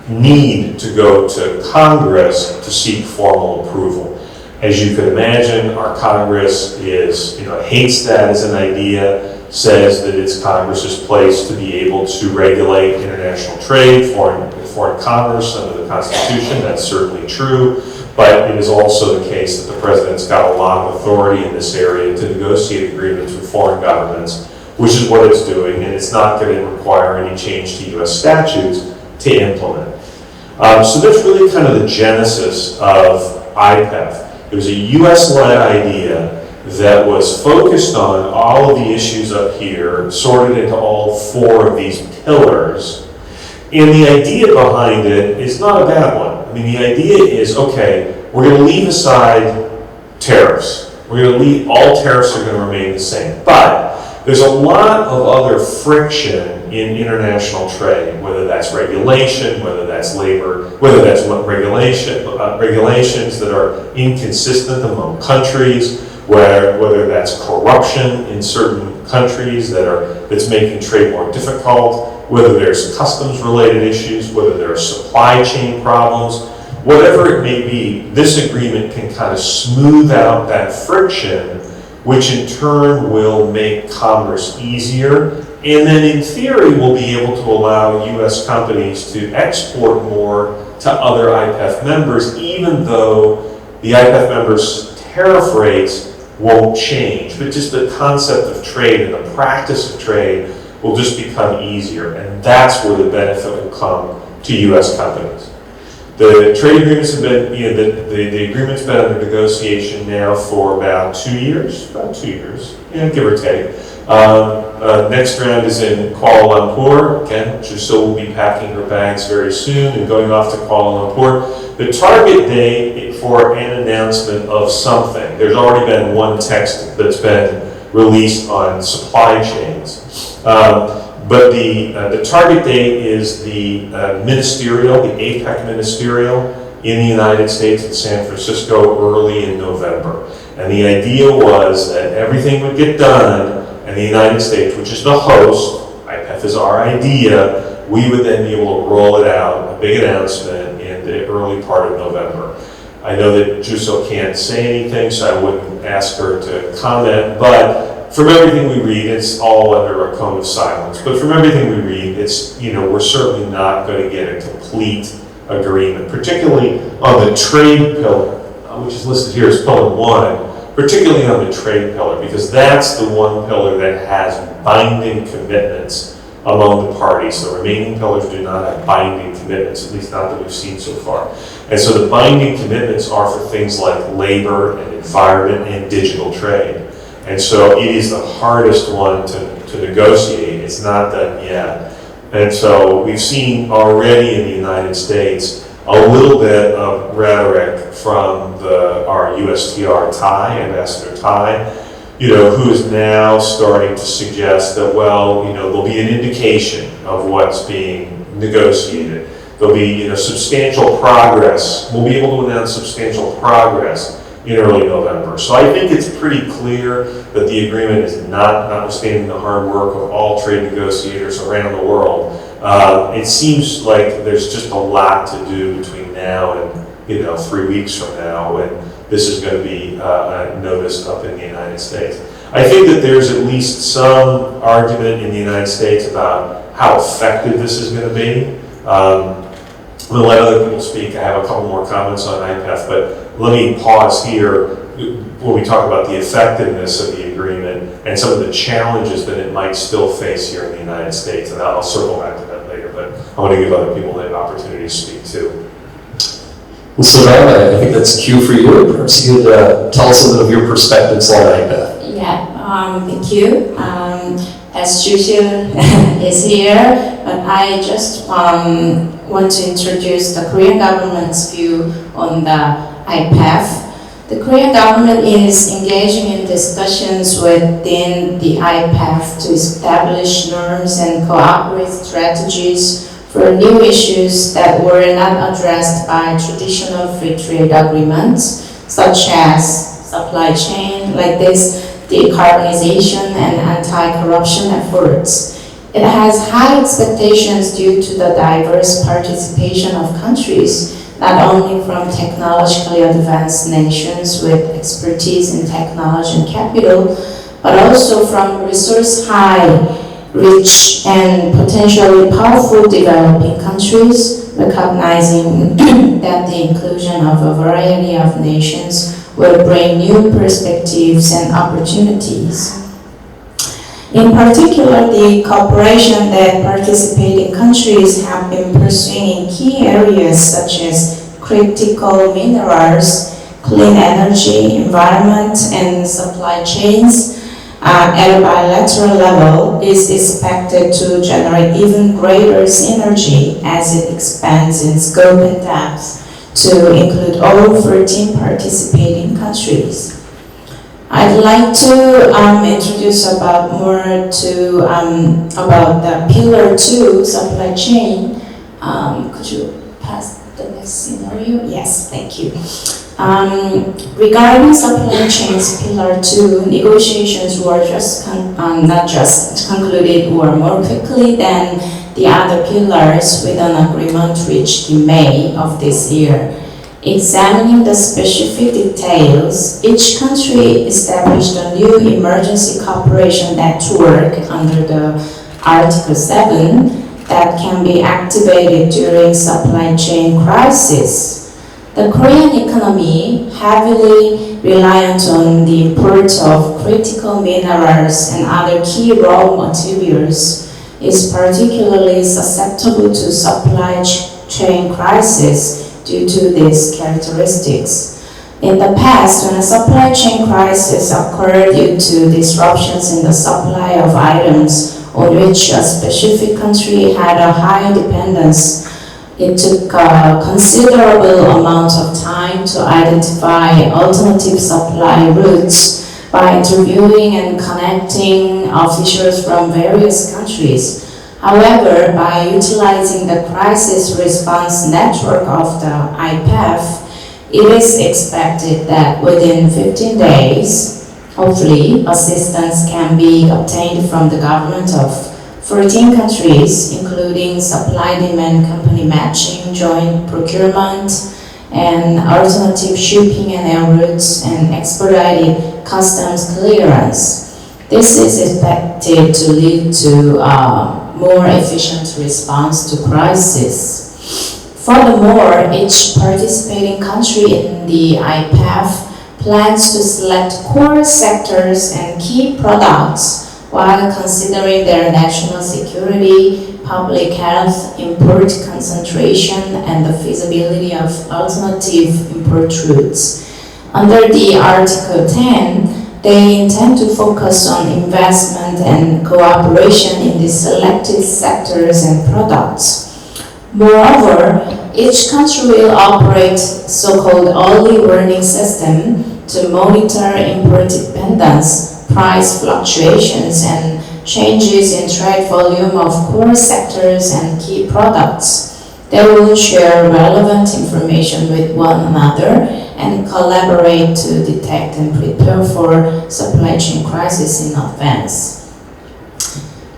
need to go to Congress to seek formal approval. As you can imagine, our Congress is, hates that as an idea, says that it's Congress's place to be able to regulate international trade, foreign commerce under the Constitution. That's certainly true, but it is also the case that the President's got a lot of authority in this area to negotiate agreements with foreign governments, which is what it's doing, and it's not going to require any change to U.S. statutes to implement. So that's really kind of the genesis of IPEF. It was a US-led idea that was focused on all of the issues up here, sorted into all 4 of these pillars. And the idea behind it is not a bad one. I mean, the idea is, okay, we're going to leave aside tariffs. We're going to leave, all tariffs are going to remain the same. But there's a lot of other friction in international trade, whether that's regulation, whether that's labor, whether that's regulations that are inconsistent among countries, whether that's corruption in certain countries that's making trade more difficult, whether there's customs-related issues, whether there are supply chain problems, whatever it may be, this agreement can kind of smooth out that friction, which in turn will make commerce easier, and then in theory will be able to allow U.S. companies to export more to other IPEF members, even though the IPEF members' tariff rates won't change, but just the concept of trade and the practice of trade will just become easier, and that's where the benefit will come to U.S. companies. The trade agreements have been, the agreement's been under negotiation now for about 2 years, give or take. Next round is in Kuala Lumpur. Again, Giselle will be packing her bags very soon and going off to Kuala Lumpur. The target date for an announcement of something, there's already been one text that's been released on supply chains. But the target date is the ministerial, the APEC ministerial in the United States in San Francisco early in November. And the idea was that everything would get done and the United States, which is the host, IPEF is our idea, we would then be able to roll it out, a big announcement in the early part of November. I know that Juso can't say anything, so I wouldn't ask her to comment, but from everything we read, it's all under a cone of silence. But from everything we read, it's, we're certainly not going to get a complete agreement, particularly on the trade pillar, which is listed here as pillar 1, particularly on the trade pillar, because that's the one pillar that has binding commitments among the parties. The remaining pillars do not have binding commitments, at least not that we've seen so far. And so the binding commitments are for things like labor and environment and digital trade. And so it is the hardest one to negotiate. It's not done yet. And so we've seen already in the United States a little bit of rhetoric from our USTR Thai, Ambassador Thai, who is now starting to suggest that, there'll be an indication of what's being negotiated. There'll be, substantial progress. We'll be able to announce substantial progress in early November. So I think it's pretty clear that the agreement is notwithstanding the hard work of all trade negotiators around the world. It seems like there's just a lot to do between now and 3 weeks from now when this is going to be noticed up in the United States. I think that there's at least some argument in the United States about how effective this is going to be. I'm going to let other people speak. I have a couple more comments on IPEF, but let me pause here when we talk about the effectiveness of the agreement and some of the challenges that it might still face here in the United States. And I'll circle back to that later, but I want to give other people the opportunity to speak too. And so now I think that's cue for you. Perhaps you could tell us a little bit of your perspectives on IPEF. Yeah, thank you. As Jusil is here, but I just want to introduce the Korean government's view on the IPEF. The Korean government is engaging in discussions within the IPEF to establish norms and cooperate strategies for new issues that were not addressed by traditional free trade agreements, such as supply chain, like this, decarbonization and anti-corruption efforts. It has high expectations due to the diverse participation of countries not only from technologically advanced nations with expertise in technology and capital, but also from resource high, rich, and potentially powerful developing countries, recognizing that the inclusion of a variety of nations will bring new perspectives and opportunities. In particular, the cooperation that participating countries have been pursuing in key areas such as critical minerals, clean energy, environment, and supply chains at a bilateral level is expected to generate even greater synergy as it expands in scope and depth to include all 13 participating countries. I'd like to introduce about the Pillar 2 supply chain. Could you pass the next scenario? Yes, thank you. Regarding supply chains Pillar 2, negotiations were not just concluded or more quickly than the other pillars with an agreement reached in May of this year. Examining the specific details, each country established a new emergency cooperation network under the Article 7 that can be activated during supply chain crisis. The Korean economy, heavily reliant on the import of critical minerals and other key raw materials, is particularly susceptible to supply chain crisis due to these characteristics. In the past, when a supply chain crisis occurred due to disruptions in the supply of items on which a specific country had a high dependence, it took a considerable amount of time to identify alternative supply routes by interviewing and connecting officials from various countries. However, by utilizing the crisis response network of the IPEF, it is expected that within 15 days, hopefully, assistance can be obtained from the government of 14 countries, including supply-demand company matching, joint procurement, and alternative shipping and air routes, and expedited customs clearance. This is expected to lead to more efficient response to crisis. Furthermore, each participating country in the IPEF plans to select core sectors and key products while considering their national security, public health, import concentration, and the feasibility of alternative import routes. Under the Article 10, they intend to focus on investment and cooperation in the selected sectors and products. Moreover, each country will operate so-called early warning system to monitor import dependence, price fluctuations, and changes in trade volume of core sectors and key products. They will share relevant information with one another and collaborate to detect and prepare for supply chain crisis in advance.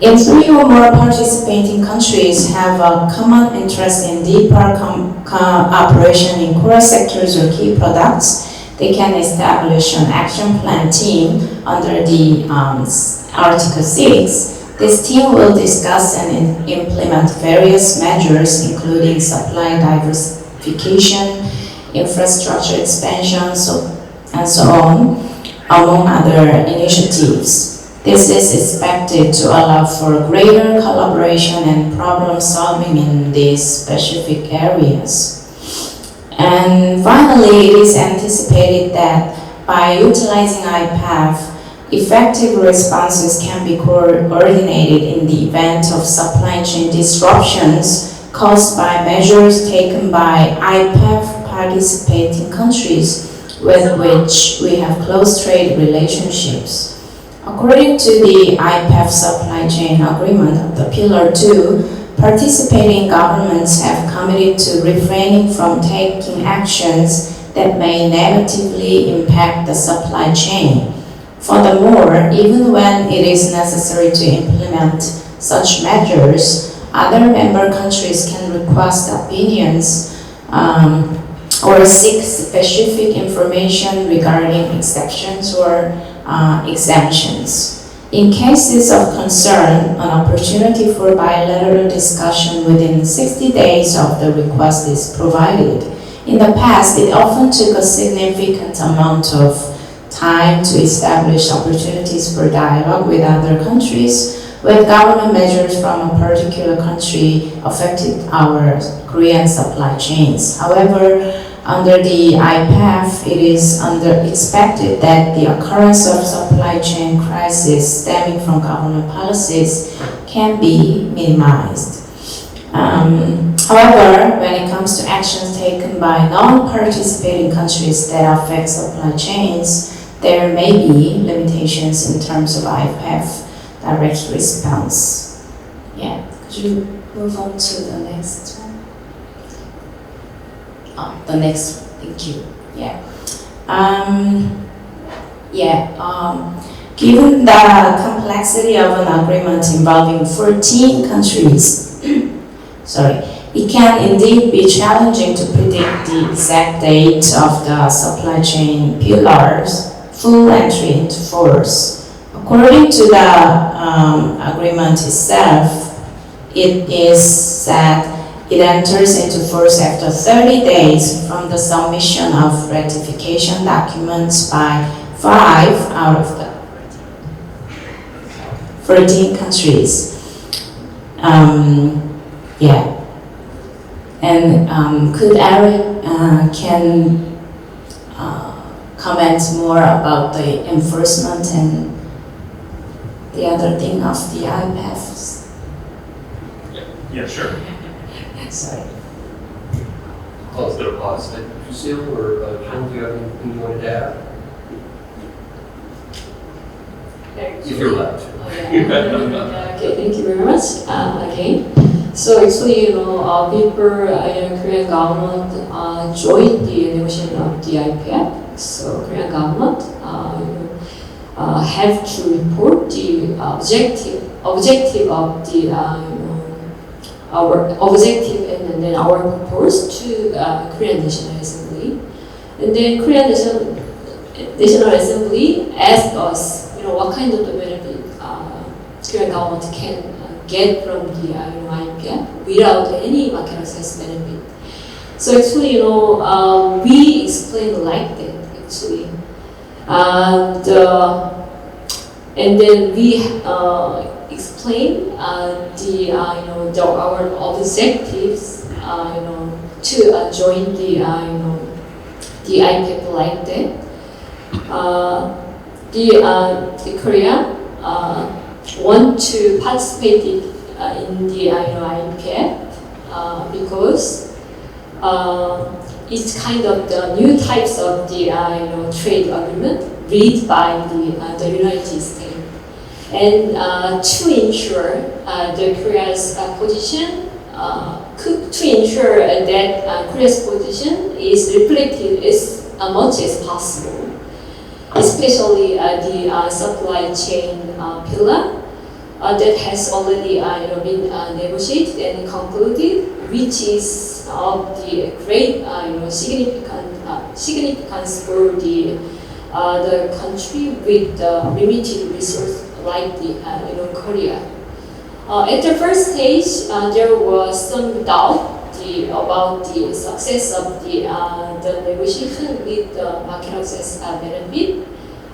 If 3 or more participating countries have a common interest in deeper cooperation in core sectors or key products, they can establish an action plan team under the Article 6. This team will discuss and implement various measures, including supply diversification, infrastructure expansion, and so on, among other initiatives. This is expected to allow for greater collaboration and problem solving in these specific areas. And finally, it is anticipated that by utilizing IPEF, effective responses can be coordinated in the event of supply chain disruptions caused by measures taken by IPEF participating countries with which we have close trade relationships. According to the IPEF supply chain agreement of the Pillar 2, participating governments have committed to refraining from taking actions that may negatively impact the supply chain. Furthermore, even when it is necessary to implement such measures, other member countries can request opinions or seek specific information regarding exceptions or exemptions. In cases of concern, an opportunity for bilateral discussion within 60 days of the request is provided. In the past, it often took a significant amount of time to establish opportunities for dialogue with other countries when government measures from a particular country affected our Korean supply chains. However, under the IPEF, it is expected that the occurrence of supply chain crisis stemming from government policies can be minimized. However, when it comes to actions taken by non-participating countries that affect supply chains, there may be limitations in terms of IPEF direct response. Yeah, could you move on to the next one? The next one, thank you. Yeah. Given the complexity of an agreement involving 14 countries, it can indeed be challenging to predict the exact date of the supply chain pillars' full entry into force. According to the agreement itself, it is said it enters into force after 30 days from the submission of ratification documents by 5 out of the 14 countries. Could Eric can comment more about the enforcement and the other thing of the IPEFs? Yeah, sure. Sorry. Well, is there a pause? Lucille or Jill, do you have anything you wanted to add? If you're allowed to. Okay, thank you very much. Again, so actually, before Korean government joined the negotiation of the IPEF, so Korean government have to report the objective of the our objective and then our proposal to Korean National Assembly, and then Korean National Assembly asked us, what kind of the benefit Korean government can get from the IPEF without any market access benefit. So actually, we explained like that actually, and then we explain our objectives, to join the IPEF like that. The Korea want to participate in the IPEF because it's kind of the new types of the trade agreement read by the United States. And to ensure the Korea's position, to ensure that Korea's position is reflected as much as possible, especially the supply chain pillar that has already been negotiated and concluded, which is of the great significance for the country with limited resources like the Korea. At the first stage, there was some doubt about the success of the negotiation with the market access benefit,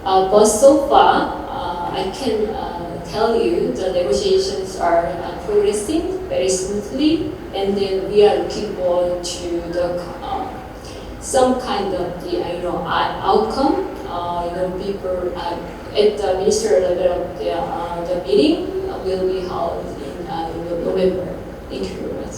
but so far I can tell you the negotiations are progressing very smoothly, and then we are looking forward to the some kind of the outcome. Before at the ministerial level of the meeting will be held in November. Thank you very much.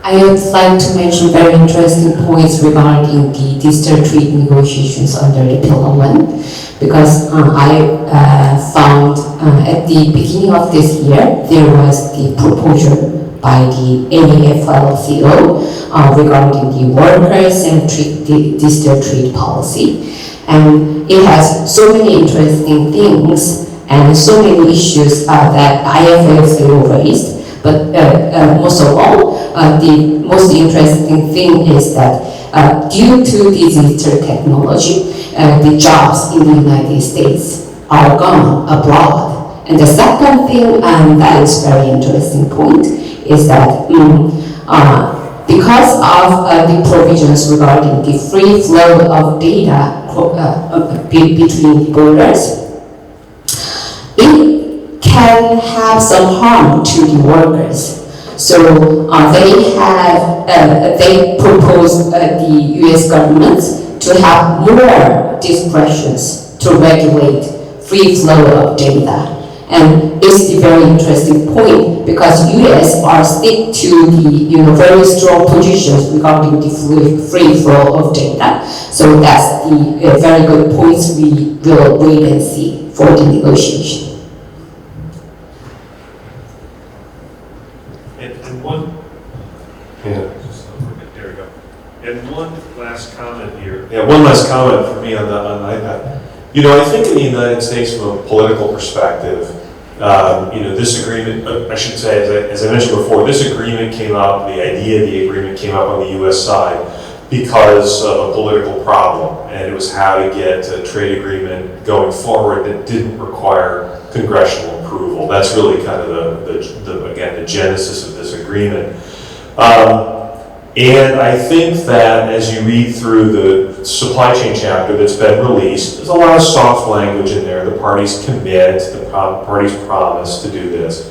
I would like to mention very interesting points regarding the digital trade negotiations under the Pillar 1, because I found at the beginning of this year there was the proposal by the AFL-CIO regarding the workers and digital trade policy. And it has so many interesting things and so many issues that IFL-CIO raised, but most of all, the most interesting thing is that due to digital technology, the jobs in the United States are gone abroad. And the second thing, that is very interesting point, is that because of the provisions regarding the free flow of data between borders, it can have some harm to the workers. So they proposed the U.S. government to have more discretions to regulate free flow of data. And it's a very interesting point because U.S. are stick to the very strong positions regarding the free flow of data. So that's the very good points we will wait and see for the negotiation. And one, there we go. And one last comment here. Yeah, one last comment for me on IPEF. I think in the United States, from a political perspective, this agreement, I should say, as I mentioned before, this agreement came up, the idea of the agreement came up on the U.S. side because of a political problem, and it was how to get a trade agreement going forward that didn't require congressional approval. That's really kind of the genesis of this agreement. And I think that as you read through the supply chain chapter that's been released, there's a lot of soft language in there. The parties commit, the parties promise to do this.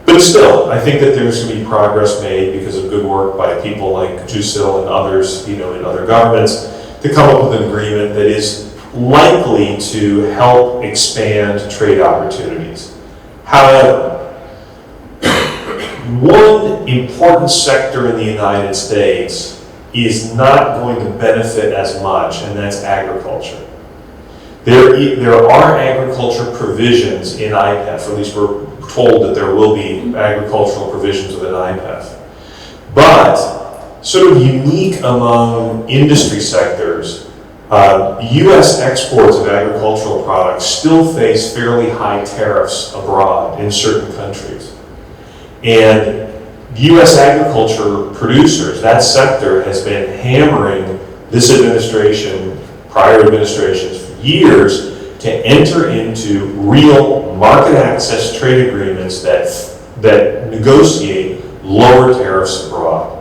But still, I think that there's going to be progress made because of good work by people like Jusil and others, in other governments, to come up with an agreement that is likely to help expand trade opportunities. However, one important sector in the United States is not going to benefit as much, and that's agriculture. There are agriculture provisions in IPEF, or at least we're told that there will be agricultural provisions within IPEF. But sort of unique among industry sectors, U.S. exports of agricultural products still face fairly high tariffs abroad in certain countries. And U.S. agriculture producers, that sector, has been hammering this administration, prior administrations for years, to enter into real market access trade agreements that negotiate lower tariffs abroad.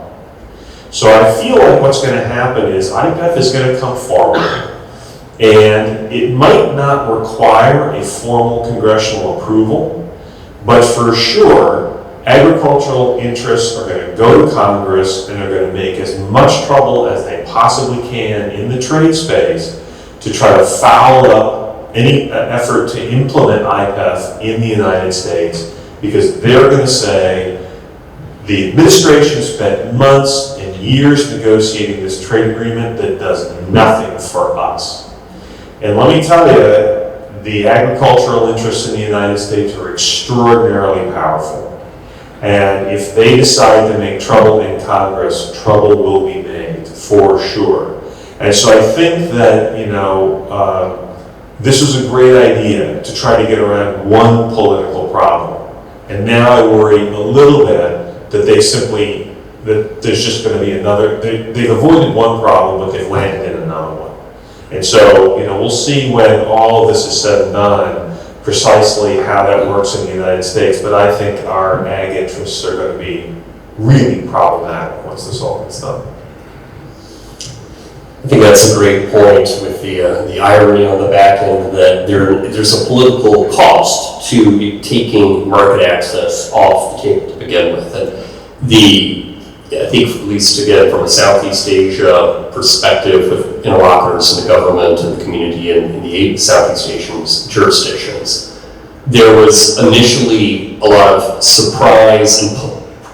So I feel like what's going to happen is IPEF is going to come forward, and it might not require a formal congressional approval, but for sure, agricultural interests are going to go to Congress and are going to make as much trouble as they possibly can in the trade space to try to foul up any effort to implement IPEF in the United States, because they're going to say the administration spent months and years negotiating this trade agreement that does nothing for us. And let me tell you, the agricultural interests in the United States are extraordinarily powerful. And if they decide to make trouble in Congress, trouble will be made, for sure. And so I think that, this was a great idea to try to get around one political problem. And now I worry a little bit that that there's just going to be another, they've avoided one problem, but they've landed in another one. And so, we'll see when all of this is said and done, precisely how that works in the United States, but I think our ag interests are going to be really problematic once this all gets done. I think that's a great point with the irony on the back end that there's a political cost to taking market access off the table to begin with. And I think at least again from a Southeast Asia perspective with interlocutors in the government and the community in the Southeast Asian jurisdictions, there was initially a lot of surprise and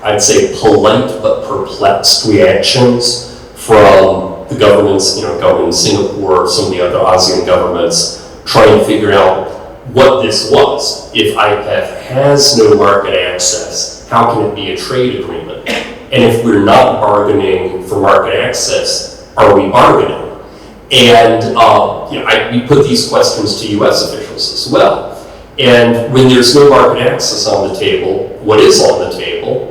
I'd say polite but perplexed reactions from the governments, government in Singapore, some of the other ASEAN governments, trying to figure out what this was. If IPEF has no market access, how can it be a trade agreement? And if we're not bargaining for market access, are we bargaining? And we put these questions to U.S. officials as well. And when there's no market access on the table, what is on the table?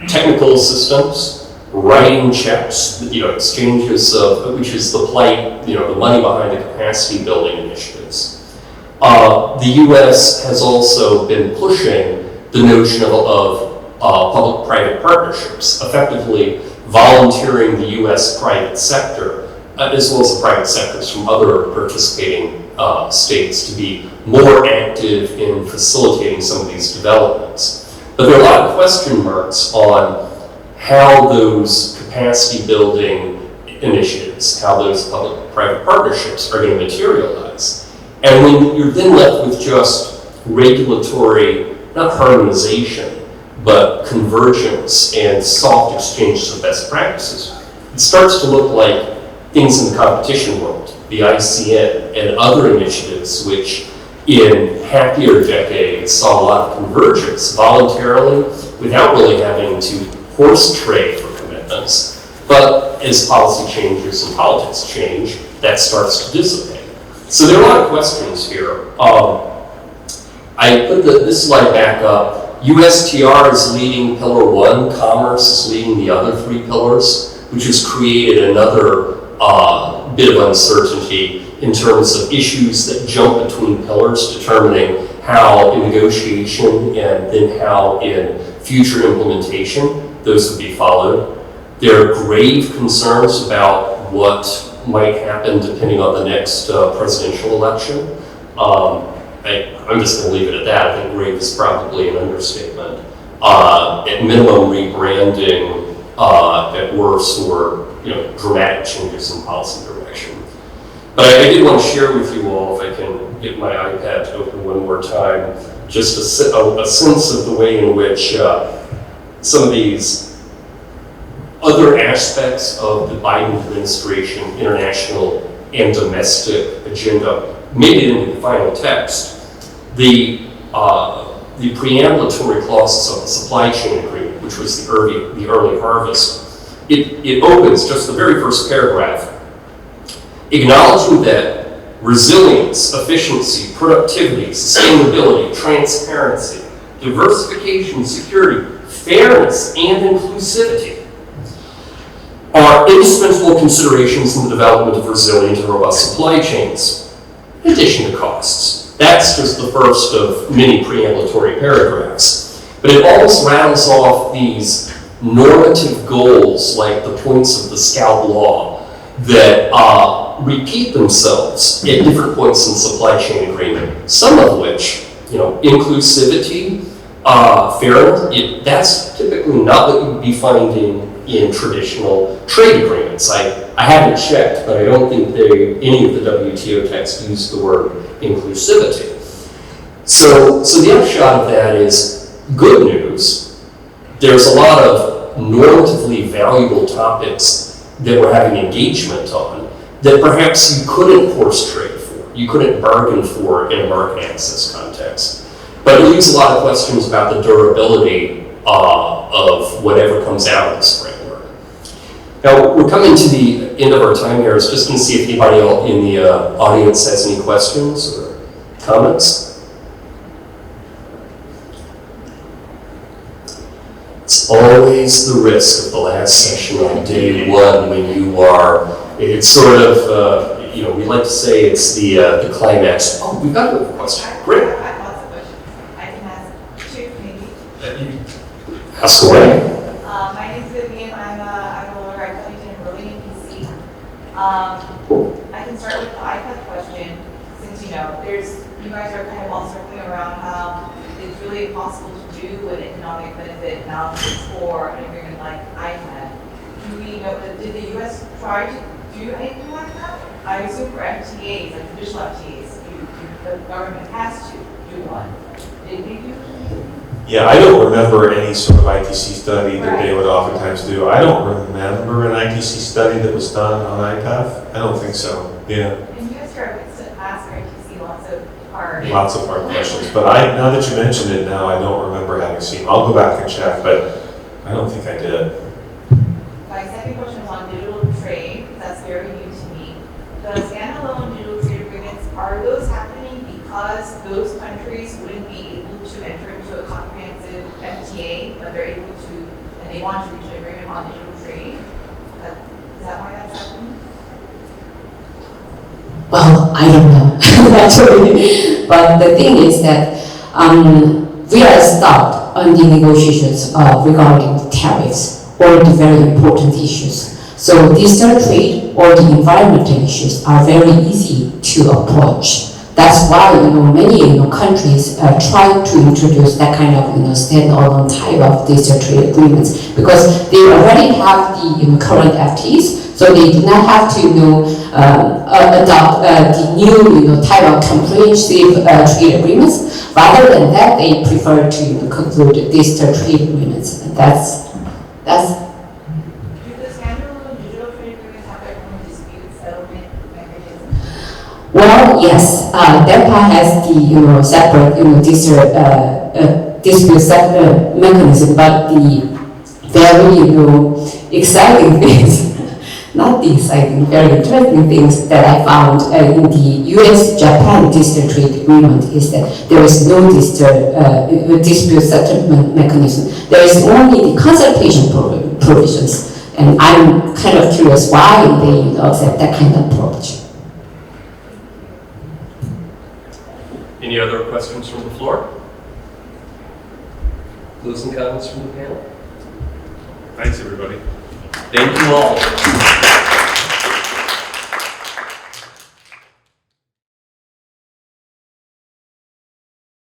technical assistance, writing checks, exchanges of, which is the plight, the money behind the capacity building initiatives. The U.S. has also been pushing the notion of public-private partnerships, effectively volunteering the U.S. private sector, as well as the private sectors from other participating states, to be more active in facilitating some of these developments. But there are a lot of question marks on how those capacity building initiatives, how those public-private partnerships are going to materialize. And when you're then left with just regulatory, not harmonization, but convergence and soft exchanges of best practices, it starts to look like things in the competition world, the ICN and other initiatives, which in happier decades saw a lot of convergence voluntarily without really having to horse trade for commitments. But as policy changes and politics change, that starts to dissipate. So there are a lot of questions here. I put this slide back up. USTR is leading Pillar 1, Commerce is leading the other 3 pillars, which has created another bit of uncertainty in terms of issues that jump between pillars, determining how in negotiation and then how in future implementation those would be followed. There are grave concerns about what might happen depending on the next presidential election. I'm just going to leave it at that. I think grave is probably an understatement. At minimum, rebranding, at worst, or dramatic changes in policy direction. But I did want to share with you all, if I can get my iPad to open one more time, just a sense of the way in which some of these other aspects of the Biden administration, international and domestic agenda, made it into the final text. The preambulatory clauses of the supply chain agreement, which was the early harvest, it opens just the very first paragraph, acknowledging that resilience, efficiency, productivity, sustainability, transparency, diversification, security, fairness, and inclusivity are indispensable considerations in the development of resilient and robust supply chains, in addition to costs. That's just the first of many preambulatory paragraphs. But it almost rattles off these normative goals, like the points of the Scout Law, that repeat themselves at different points in the supply chain agreement, some of which, inclusivity, fairness, that's typically not what you'd be finding in traditional trade agreements. I haven't checked, but I don't think any of the WTO texts use the word inclusivity. So the upshot of that is good news. There's a lot of normatively valuable topics that we're having engagement on that perhaps you couldn't horse trade for, you couldn't bargain for in a market access context. But it leaves a lot of questions about the durability of whatever comes out of this framework. Now, we're coming to the end of our time here. I was just going to see if anybody in the audience has any questions or comments. It's always the risk of the last session on day one when it's sort of, we like to say it's the climax. Oh, we've got a question. Great. I have lots of questions. I can ask 2, maybe. Ask away. My name is Vivian. I'm a lawyer at Covington & Burling in DC. I can start with the IPEF question, since you guys are kind of all circling around how it's really impossible to do an economic benefit analysis for an agreement like IPEF. Do we know that did the U.S. try to do anything like that? I assume for FTAs, like traditional FTAs, the government has to do one. Did they do anything? Yeah, I don't remember any sort of ITC study that they would oftentimes do. I don't remember an ITC study that was done on IPEF. I don't think so. Yeah. And you guys are to ask ITC lots of hard questions. But now that you mention it now, I don't remember having seen. I'll go back and check, but I don't think I did. My second question is on digital trade. That's very new to me. The standalone digital trade agreements, are those happening because those countries wouldn't be able to enter into a comprehensive FTA, but they're able to they want to reach an agreement on digital trade. Is that why that's happening? Well, I don't know, actually. But the thing is that we are stuck on the negotiations regarding tariffs or the very important issues. So digital trade or the environmental issues are very easy to approach. That's why many countries try to introduce that kind of standalone type of digital trade agreements because they already have the current FTAs, so they do not have to adopt the new type of comprehensive trade agreements. Rather than that, they prefer to conclude digital trade agreements. And that's. Do the standalone digital trade agreements have their own dispute settlement mechanism? Well, yes, DEPA has the separate dispute settlement mechanism, but the very exciting things, not the exciting, very interesting things that I found in the U.S.-Japan digital trade agreement is that there is no dispute settlement mechanism. There is only the consultation provisions, and I'm kind of curious why they accept that kind of approach. Any other questions from the floor? Closing comments from the panel? Thanks, everybody. Thank you all.